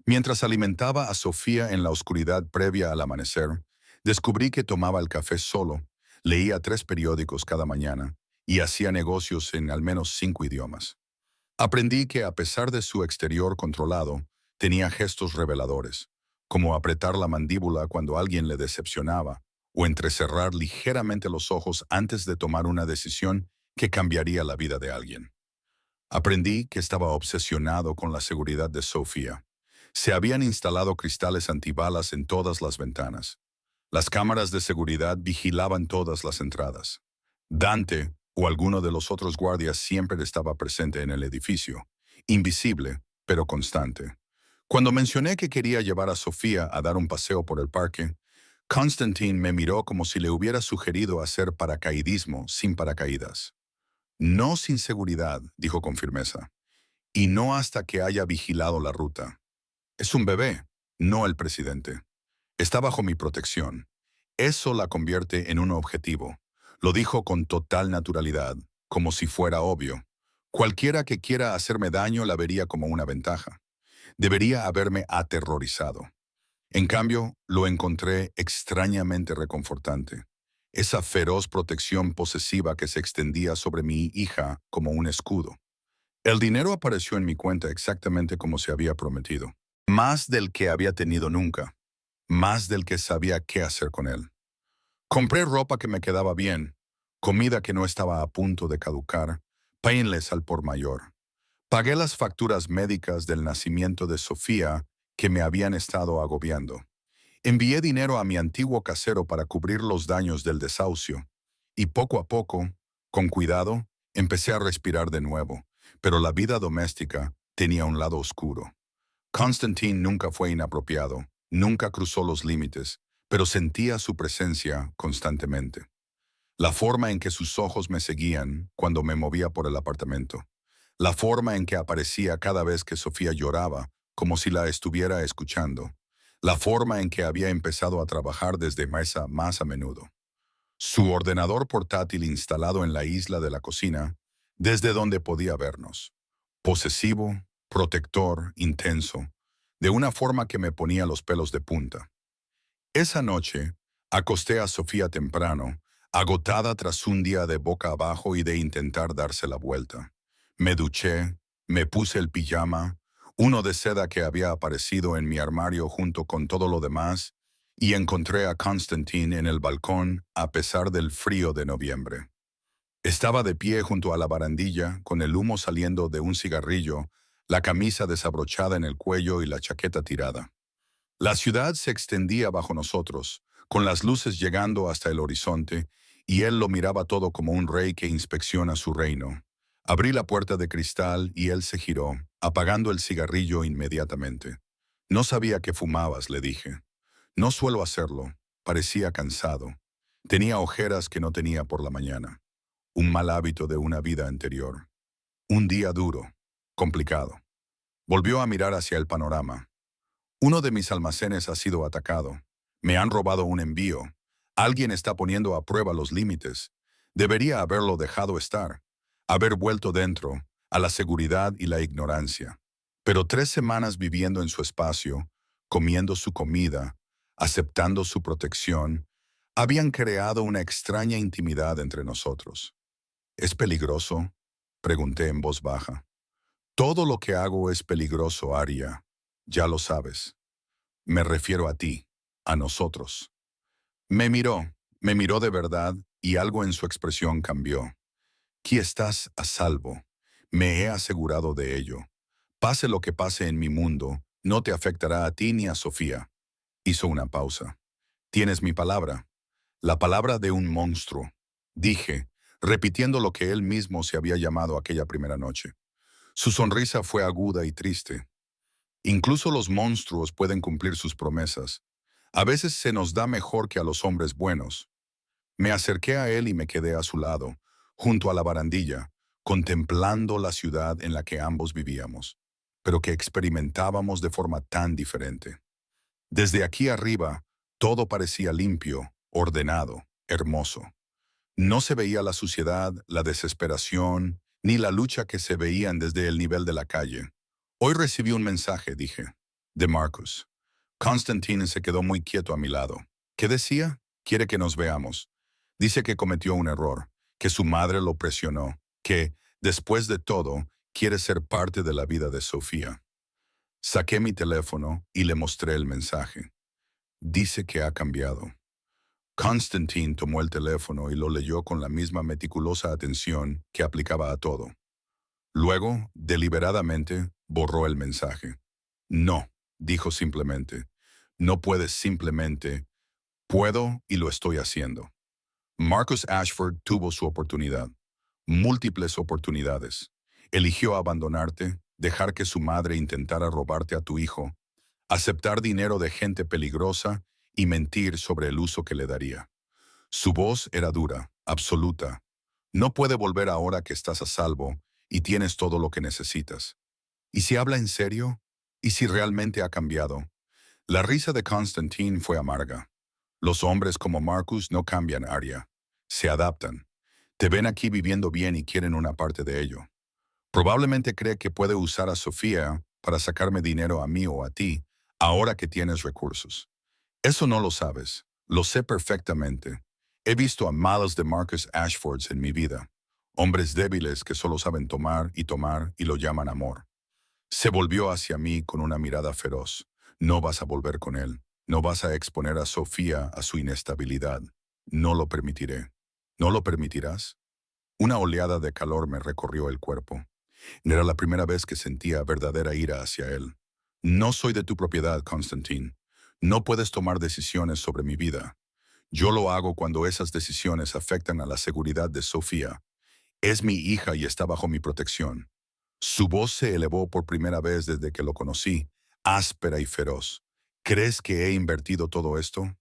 Mientras alimentaba a Sofía en la oscuridad previa al amanecer, descubrí que tomaba el café solo, leía 3 periódicos cada mañana y hacía negocios en al menos 5 idiomas. Aprendí que a pesar de su exterior controlado, tenía gestos reveladores, como apretar la mandíbula cuando alguien le decepcionaba o entrecerrar ligeramente los ojos antes de tomar una decisión que cambiaría la vida de alguien. Aprendí que estaba obsesionado con la seguridad de Sofía. Se habían instalado cristales antibalas en todas las ventanas. Las cámaras de seguridad vigilaban todas las entradas. Dante o alguno de los otros guardias siempre estaba presente en el edificio, invisible, pero constante. Cuando mencioné que quería llevar a Sofía a dar un paseo por el parque, Constantine me miró como si le hubiera sugerido hacer paracaidismo sin paracaídas. No sin seguridad, dijo con firmeza, y no hasta que haya vigilado la ruta. Es un bebé, no el presidente. Está bajo mi protección. Eso la convierte en un objetivo. Lo dijo con total naturalidad, como si fuera obvio. Cualquiera que quiera hacerme daño la vería como una ventaja. Debería haberme aterrorizado. En cambio, lo encontré extrañamente reconfortante. Esa feroz protección posesiva que se extendía sobre mi hija como un escudo. El dinero apareció en mi cuenta exactamente como se había prometido. Más del que había tenido nunca. Más del que sabía qué hacer con él. Compré ropa que me quedaba bien, comida que no estaba a punto de caducar, painless al por mayor. Pagué las facturas médicas del nacimiento de Sofía que me habían estado agobiando. Envié dinero a mi antiguo casero para cubrir los daños del desahucio. Y poco a poco, con cuidado, empecé a respirar de nuevo. Pero la vida doméstica tenía un lado oscuro. Constantine nunca fue inapropiado, nunca cruzó los límites, pero sentía su presencia constantemente. La forma en que sus ojos me seguían cuando me movía por el apartamento. La forma en que aparecía cada vez que Sofía lloraba, como si la estuviera escuchando. La forma en que había empezado a trabajar desde mesa más a menudo. Su ordenador portátil instalado en la isla de la cocina, desde donde podía vernos. Posesivo, protector, intenso, de una forma que me ponía los pelos de punta. Esa noche, acosté a Sofía temprano, agotada tras un día de boca abajo y de intentar darse la vuelta. Me duché, me puse el pijama, uno de seda que había aparecido en mi armario junto con todo lo demás, y encontré a Constantine en el balcón a pesar del frío de noviembre. Estaba de pie junto a la barandilla, con el humo saliendo de un cigarrillo, la camisa desabrochada en el cuello y la chaqueta tirada. La ciudad se extendía bajo nosotros, con las luces llegando hasta el horizonte, y él lo miraba todo como un rey que inspecciona su reino. Abrí la puerta de cristal y él se giró, apagando el cigarrillo inmediatamente. No sabía que fumabas, le dije. No suelo hacerlo. Parecía cansado. Tenía ojeras que no tenía por la mañana. Un mal hábito de una vida anterior. Un día duro, complicado. Volvió a mirar hacia el panorama. Uno de mis almacenes ha sido atacado. Me han robado un envío. Alguien está poniendo a prueba los límites. Debería haberlo dejado estar. Haber vuelto dentro, a la seguridad y la ignorancia. Pero 3 semanas viviendo en su espacio, comiendo su comida, aceptando su protección, habían creado una extraña intimidad entre nosotros. ¿Es peligroso?, pregunté en voz baja. Todo lo que hago es peligroso, Arya. Ya lo sabes. Me refiero a ti, a nosotros. Me miró de verdad y algo en su expresión cambió. Aquí estás a salvo. Me he asegurado de ello. Pase lo que pase en mi mundo, no te afectará a ti ni a Sofía. Hizo una pausa. Tienes mi palabra. La palabra de un monstruo. Dije, repitiendo lo que él mismo se había llamado aquella primera noche. Su sonrisa fue aguda y triste. Incluso los monstruos pueden cumplir sus promesas. A veces se nos da mejor que a los hombres buenos. Me acerqué a él y me quedé a su lado, junto a la barandilla, contemplando la ciudad en la que ambos vivíamos, pero que experimentábamos de forma tan diferente. Desde aquí arriba, todo parecía limpio, ordenado, hermoso. No se veía la suciedad, la desesperación, ni la lucha que se veían desde el nivel de la calle. Hoy recibí un mensaje, dije, de Marcus. Constantine se quedó muy quieto a mi lado. ¿Qué decía? Quiere que nos veamos. Dice que cometió un error, que su madre lo presionó, que, después de todo, quiere ser parte de la vida de Sofía. Saqué mi teléfono y le mostré el mensaje. Dice que ha cambiado. Constantine tomó el teléfono y lo leyó con la misma meticulosa atención que aplicaba a todo. Luego, deliberadamente, borró el mensaje. No, dijo simplemente. No puedes simplemente. Puedo y lo estoy haciendo. Marcus Ashford tuvo su oportunidad. Múltiples oportunidades. Eligió abandonarte, dejar que su madre intentara robarte a tu hijo, aceptar dinero de gente peligrosa y mentir sobre el uso que le daría. Su voz era dura, absoluta. No puede volver ahora que estás a salvo y tienes todo lo que necesitas. ¿Y si habla en serio? ¿Y si realmente ha cambiado? La risa de Constantine fue amarga. Los hombres como Marcus no cambian, Arya. Se adaptan. Te ven aquí viviendo bien y quieren una parte de ello. Probablemente cree que puede usar a Sofía para sacarme dinero a mí o a ti, ahora que tienes recursos. Eso no lo sabes. Lo sé perfectamente. He visto a malos de Marcus Ashfords en mi vida. Hombres débiles que solo saben tomar y lo llaman amor. Se volvió hacia mí con una mirada feroz. No vas a volver con él. No vas a exponer a Sofía a su inestabilidad. No lo permitiré. ¿No lo permitirás? Una oleada de calor me recorrió el cuerpo. Era la primera vez que sentía verdadera ira hacia él. No soy de tu propiedad, Constantine. No puedes tomar decisiones sobre mi vida. Yo lo hago cuando esas decisiones afectan a la seguridad de Sofía. Es mi hija y está bajo mi protección. Su voz se elevó por primera vez desde que lo conocí, áspera y feroz. ¿Crees que he invertido todo esto?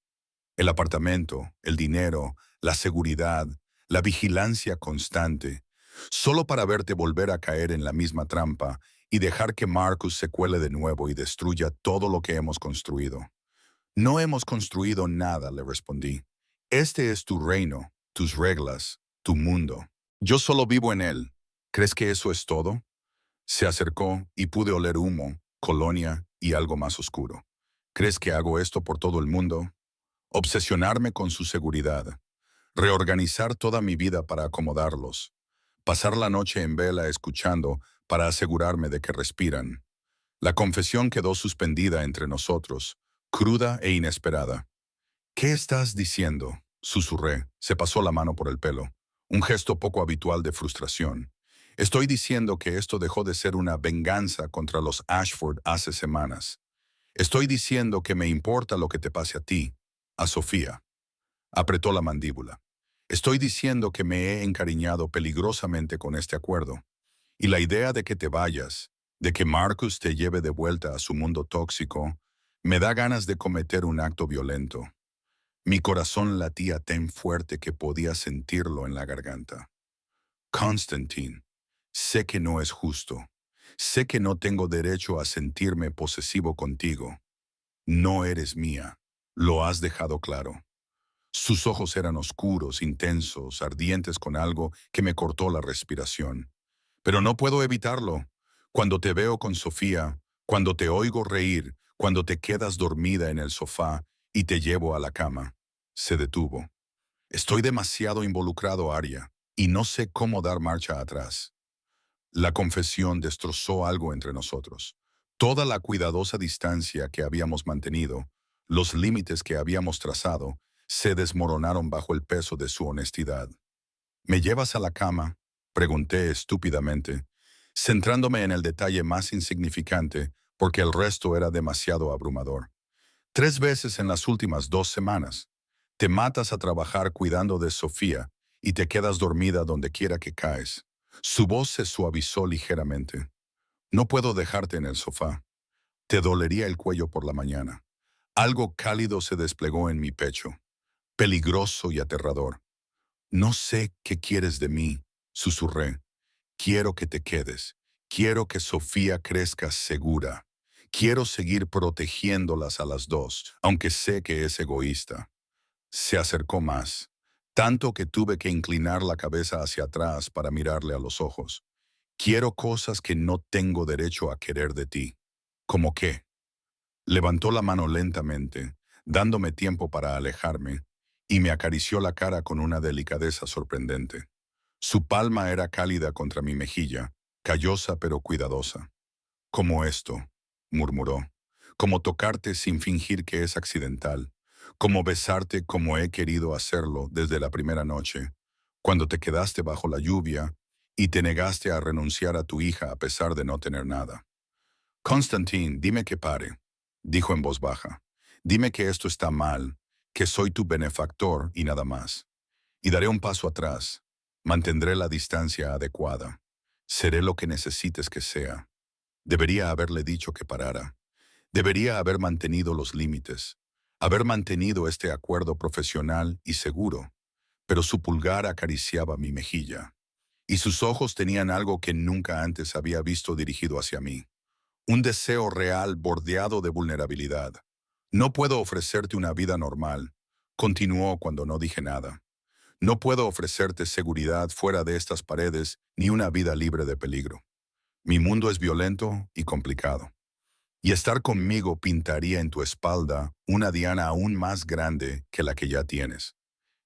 El apartamento, el dinero, la seguridad, la vigilancia constante, solo para verte volver a caer en la misma trampa y dejar que Marcus se cuele de nuevo y destruya todo lo que hemos construido. No hemos construido nada, le respondí. Este es tu reino, tus reglas, tu mundo. Yo solo vivo en él. ¿Crees que eso es todo? Se acercó y pude oler humo, colonia y algo más oscuro. ¿Crees que hago esto por todo el mundo? Obsesionarme con su seguridad. Reorganizar toda mi vida para acomodarlos. Pasar la noche en vela escuchando para asegurarme de que respiran. La confesión quedó suspendida entre nosotros, cruda e inesperada. ¿Qué estás diciendo? Susurré. Se pasó la mano por el pelo. Un gesto poco habitual de frustración. Estoy diciendo que esto dejó de ser una venganza contra los Ashford hace semanas. Estoy diciendo que me importa lo que te pase a ti, a Sofía. Apretó la mandíbula. Estoy diciendo que me he encariñado peligrosamente con este acuerdo. Y la idea de que te vayas, de que Marcus te lleve de vuelta a su mundo tóxico, me da ganas de cometer un acto violento. Mi corazón latía tan fuerte que podía sentirlo en la garganta. Constantine, sé que no es justo. Sé que no tengo derecho a sentirme posesivo contigo. No eres mía. Lo has dejado claro. Sus ojos eran oscuros, intensos, ardientes con algo que me cortó la respiración. Pero no puedo evitarlo. Cuando te veo con Sofía, cuando te oigo reír, cuando te quedas dormida en el sofá y te llevo a la cama. Se detuvo. Estoy demasiado involucrado, Arya, y no sé cómo dar marcha atrás. La confesión destrozó algo entre nosotros. Toda la cuidadosa distancia que habíamos mantenido, los límites que habíamos trazado, se desmoronaron bajo el peso de su honestidad. ¿Me llevas a la cama?, pregunté estúpidamente, centrándome en el detalle más insignificante porque el resto era demasiado abrumador. 3 veces en las últimas 2 semanas. Te matas a trabajar cuidando de Sofía y te quedas dormida donde quiera que caes. Su voz se suavizó ligeramente. No puedo dejarte en el sofá. Te dolería el cuello por la mañana. Algo cálido se desplegó en mi pecho, peligroso y aterrador. No sé qué quieres de mí, susurré. Quiero que te quedes. Quiero que Sofía crezca segura. Quiero seguir protegiéndolas a las dos, aunque sé que es egoísta. Se acercó más, tanto que tuve que inclinar la cabeza hacia atrás para mirarle a los ojos. Quiero cosas que no tengo derecho a querer de ti. ¿Cómo qué? Levantó la mano lentamente, dándome tiempo para alejarme, y me acarició la cara con una delicadeza sorprendente. Su palma era cálida contra mi mejilla, callosa pero cuidadosa. Como esto, murmuró, como tocarte sin fingir que es accidental, como besarte como he querido hacerlo desde la primera noche, cuando te quedaste bajo la lluvia y te negaste a renunciar a tu hija a pesar de no tener nada. Constantine, dime que pare, dijo en voz baja. Dime que esto está mal, que soy tu benefactor y nada más. Y daré un paso atrás. Mantendré la distancia adecuada. Seré lo que necesites que sea. Debería haberle dicho que parara. Debería haber mantenido los límites. Haber mantenido este acuerdo profesional y seguro. Pero su pulgar acariciaba mi mejilla. Y sus ojos tenían algo que nunca antes había visto dirigido hacia mí. Un deseo real bordeado de vulnerabilidad. No puedo ofrecerte una vida normal, continuó cuando no dije nada. No puedo ofrecerte seguridad fuera de estas paredes ni una vida libre de peligro. Mi mundo es violento y complicado. Y estar conmigo pintaría en tu espalda una diana aún más grande que la que ya tienes.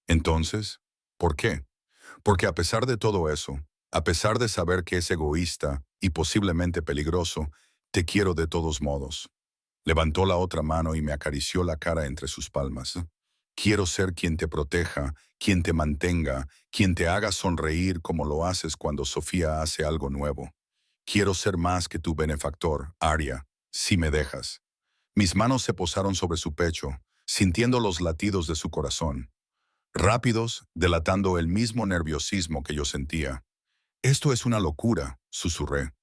Entonces, ¿por qué? Porque a pesar de todo eso, a pesar de saber que es egoísta y posiblemente peligroso, te quiero de todos modos. Levantó la otra mano y me acarició la cara entre sus palmas. Quiero ser quien te proteja, quien te mantenga, quien te haga sonreír como lo haces cuando Sofía hace algo nuevo. Quiero ser más que tu benefactor, Arya, si me dejas. Mis manos se posaron sobre su pecho, sintiendo los latidos de su corazón, rápidos, delatando el mismo nerviosismo que yo sentía. Esto es una locura, susurré.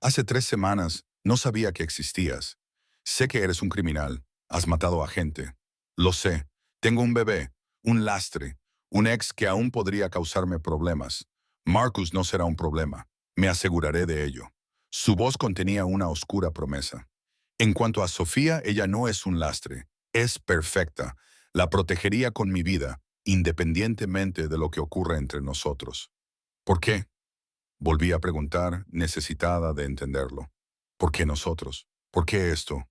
Hace 3 semanas no sabía que existías. Sé que eres un criminal, has matado a gente. Lo sé, tengo un bebé, un lastre, un ex que aún podría causarme problemas. Marcus no será un problema, me aseguraré de ello. Su voz contenía una oscura promesa. En cuanto a Sofía, ella no es un lastre, es perfecta. La protegería con mi vida, independientemente de lo que ocurra entre nosotros. ¿Por qué? Volví a preguntar, necesitada de entenderlo. ¿Por qué nosotros? ¿Por qué esto?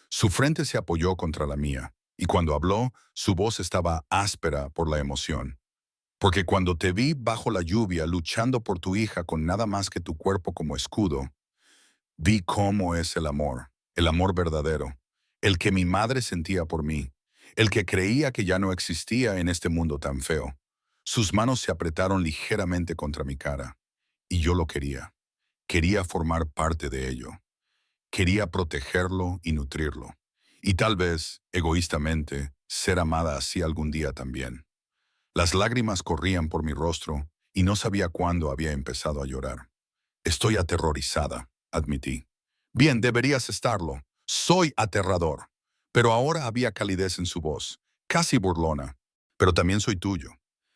Su frente se apoyó contra la mía, y cuando habló, su voz estaba áspera por la emoción. Porque cuando te vi bajo la lluvia luchando por tu hija con nada más que tu cuerpo como escudo, vi cómo es el amor verdadero, el que mi madre sentía por mí, el que creía que ya no existía en este mundo tan feo. Sus manos se apretaron ligeramente contra mi cara, y yo lo quería. Quería formar parte de ello. Quería protegerlo y nutrirlo. Y tal vez, egoístamente, ser amada así algún día también. Las lágrimas corrían por mi rostro y no sabía cuándo había empezado a llorar. Estoy aterrorizada, admití. Bien, deberías estarlo. Soy aterrador. Pero ahora había calidez en su voz, casi burlona. Pero también soy tuyo.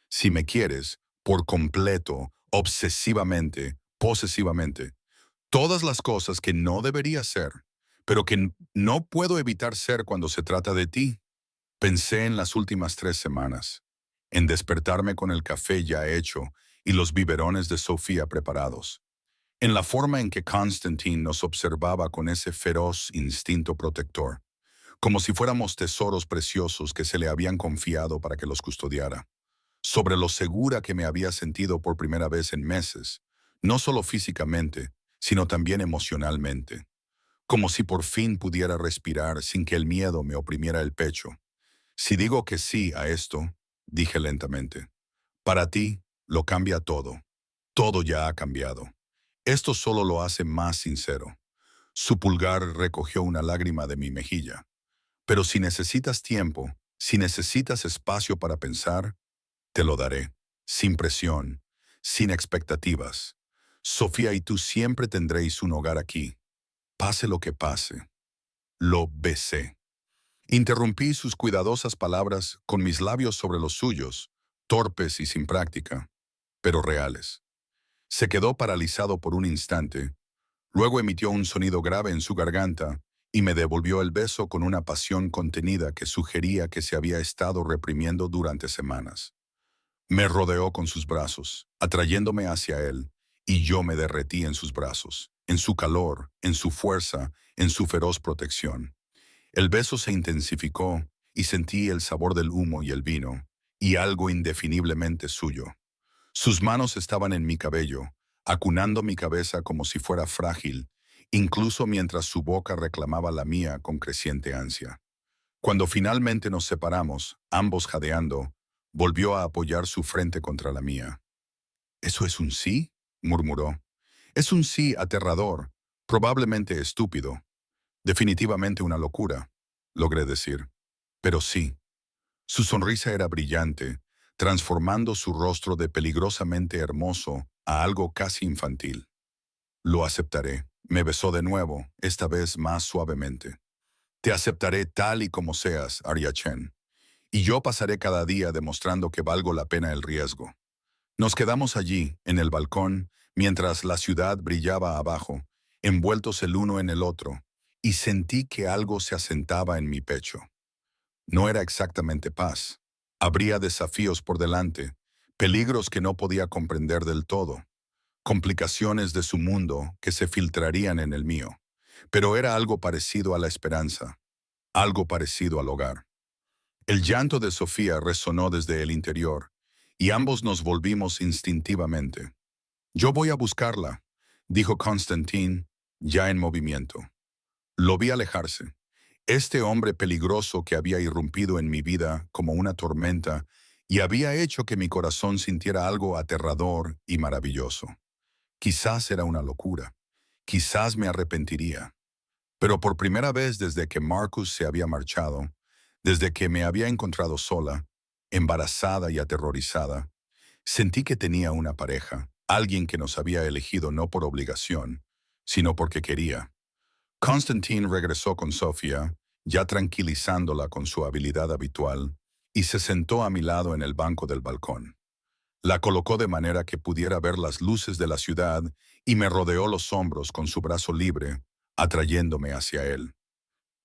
Si me quieres, por completo, obsesivamente, posesivamente, todas las cosas que no debería ser, pero que no puedo evitar ser cuando se trata de ti. Pensé en las últimas 3 semanas, en despertarme con el café ya hecho y los biberones de Sofía preparados, en la forma en que Constantine nos observaba con ese feroz instinto protector, como si fuéramos tesoros preciosos que se le habían confiado para que los custodiara, sobre lo segura que me había sentido por primera vez en meses, no solo físicamente, sino también emocionalmente, como si por fin pudiera respirar sin que el miedo me oprimiera el pecho. Si digo que sí a esto, dije lentamente, para ti lo cambia todo. Todo ya ha cambiado. Esto solo lo hace más sincero. Su pulgar recogió una lágrima de mi mejilla. Pero si necesitas tiempo, si necesitas espacio para pensar, te lo daré, sin presión, sin expectativas. Sofía y tú siempre tendréis un hogar aquí, pase lo que pase. Lo besé. Interrumpí sus cuidadosas palabras con mis labios sobre los suyos, torpes y sin práctica, pero reales. Se quedó paralizado por un instante, luego emitió un sonido grave en su garganta y me devolvió el beso con una pasión contenida que sugería que se había estado reprimiendo durante semanas. Me rodeó con sus brazos, atrayéndome hacia él, y yo me derretí en sus brazos, en su calor, en su fuerza, en su feroz protección. El beso se intensificó y sentí el sabor del humo y el vino, y algo indefiniblemente suyo. Sus manos estaban en mi cabello, acunando mi cabeza como si fuera frágil, incluso mientras su boca reclamaba la mía con creciente ansia. Cuando finalmente nos separamos, ambos jadeando, volvió a apoyar su frente contra la mía. ¿Eso es un sí?, murmuró. Es un sí aterrador, probablemente estúpido, definitivamente una locura, logré decir. Pero sí. Su sonrisa era brillante, transformando su rostro de peligrosamente hermoso a algo casi infantil. Lo aceptaré. Me besó de nuevo, esta vez más suavemente. Te aceptaré tal y como seas, Arya Chen. Y yo pasaré cada día demostrando que valgo la pena el riesgo. Nos quedamos allí, en el balcón, mientras la ciudad brillaba abajo, envueltos el uno en el otro, y sentí que algo se asentaba en mi pecho. No era exactamente paz. Habría desafíos por delante, peligros que no podía comprender del todo, complicaciones de su mundo que se filtrarían en el mío. pero era algo parecido a la esperanza, algo parecido al hogar. El llanto de Sofía resonó desde el interior, y ambos nos volvimos instintivamente. «Yo voy a buscarla», dijo Constantine, ya en movimiento. Lo vi alejarse. Este hombre peligroso que había irrumpido en mi vida como una tormenta y había hecho que mi corazón sintiera algo aterrador y maravilloso. Quizás era una locura. Quizás me arrepentiría. Pero por primera vez desde que Marcus se había marchado, desde que me había encontrado sola, embarazada y aterrorizada, sentí que tenía una pareja, alguien que nos había elegido no por obligación, sino porque quería. Constantine regresó con Sofía, ya tranquilizándola con su habilidad habitual, y se sentó a mi lado en el banco del balcón. La colocó de manera que pudiera ver las luces de la ciudad y me rodeó los hombros con su brazo libre, atrayéndome hacia él.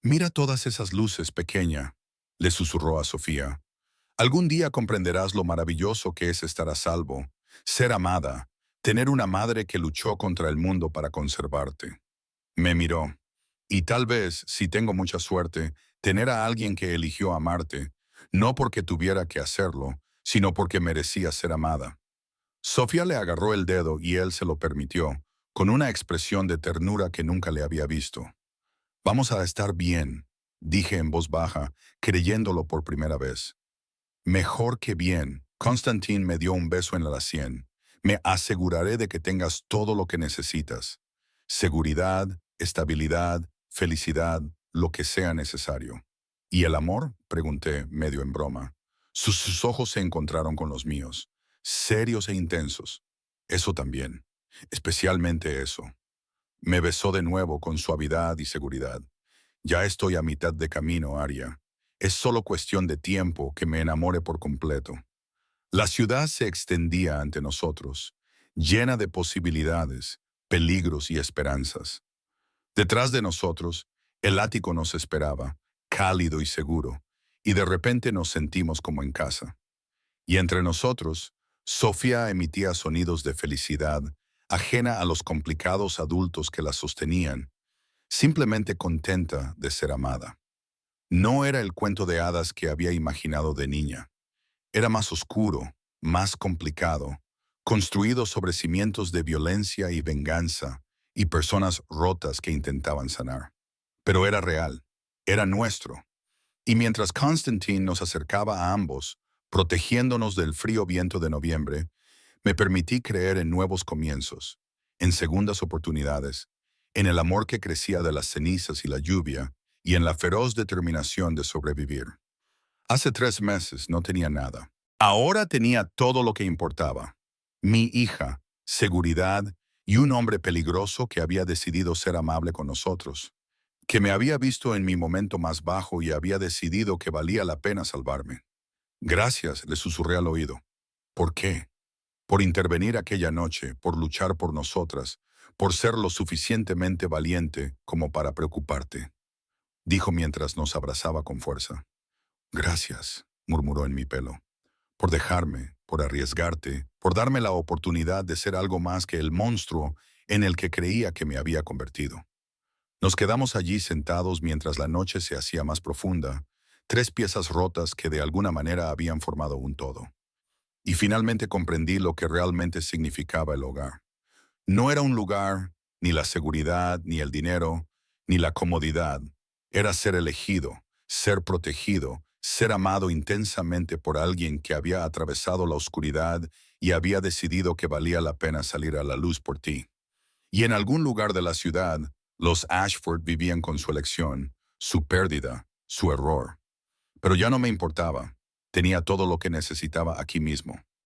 «Mira todas esas luces, pequeña», le susurró a Sofía. «Algún día comprenderás lo maravilloso que es estar a salvo, ser amada, tener una madre que luchó contra el mundo para conservarte». Me miró. «Y tal vez, si tengo mucha suerte, tener a alguien que eligió amarte, no porque tuviera que hacerlo, sino porque merecía ser amada». Sofía le agarró el dedo y él se lo permitió, con una expresión de ternura que nunca le había visto. «Vamos a estar bien», dije en voz baja, creyéndolo por primera vez. «Mejor que bien». Constantine me dio un beso en la sien. «Me aseguraré de que tengas todo lo que necesitas. Seguridad, estabilidad, felicidad, lo que sea necesario». «¿Y el amor?», pregunté, medio en broma. Sus ojos se encontraron con los míos, serios e intensos. «Eso también. Especialmente eso». Me besó de nuevo con suavidad y seguridad. «Ya estoy a mitad de camino, Aria. Es solo cuestión de tiempo que me enamore por completo». La ciudad se extendía ante nosotros, llena de posibilidades, peligros y esperanzas. Detrás de nosotros, el ático nos esperaba, cálido y seguro, y de repente nos sentimos como en casa. Y entre nosotros, Sofía emitía sonidos de felicidad, ajena a los complicados adultos que la sostenían, simplemente contenta de ser amada. No era el cuento de hadas que había imaginado de niña. Era más oscuro, más complicado, construido sobre cimientos de violencia y venganza y personas rotas que intentaban sanar. Pero era real, era nuestro. Y mientras Constantine nos acercaba a ambos, protegiéndonos del frío viento de noviembre, me permití creer en nuevos comienzos, en segundas oportunidades, en el amor que crecía de las cenizas y la lluvia, y en la feroz determinación de sobrevivir. Hace 3 meses no tenía nada. Ahora tenía todo lo que importaba. Mi hija, seguridad y un hombre peligroso que había decidido ser amable con nosotros, que me había visto en mi momento más bajo y había decidido que valía la pena salvarme. «Gracias», le susurré al oído. «¿Por qué?». «Por intervenir aquella noche, por luchar por nosotras, por ser lo suficientemente valiente como para preocuparte», dijo mientras nos abrazaba con fuerza. «Gracias», murmuró en mi pelo, «por dejarme, por arriesgarte, por darme la oportunidad de ser algo más que el monstruo en el que creía que me había convertido». Nos quedamos allí sentados mientras la noche se hacía más profunda, 3 piezas rotas que de alguna manera habían formado un todo. Y finalmente comprendí lo que realmente significaba el hogar. No era un lugar, ni la seguridad, ni el dinero, ni la comodidad. Era ser elegido, ser protegido, ser amado intensamente por alguien que había atravesado la oscuridad y había decidido que valía la pena salir a la luz por ti. Y en algún lugar de la ciudad, los Ashford vivían con su elección, su pérdida, su error. Pero ya no me importaba. Tenía todo lo que necesitaba aquí mismo.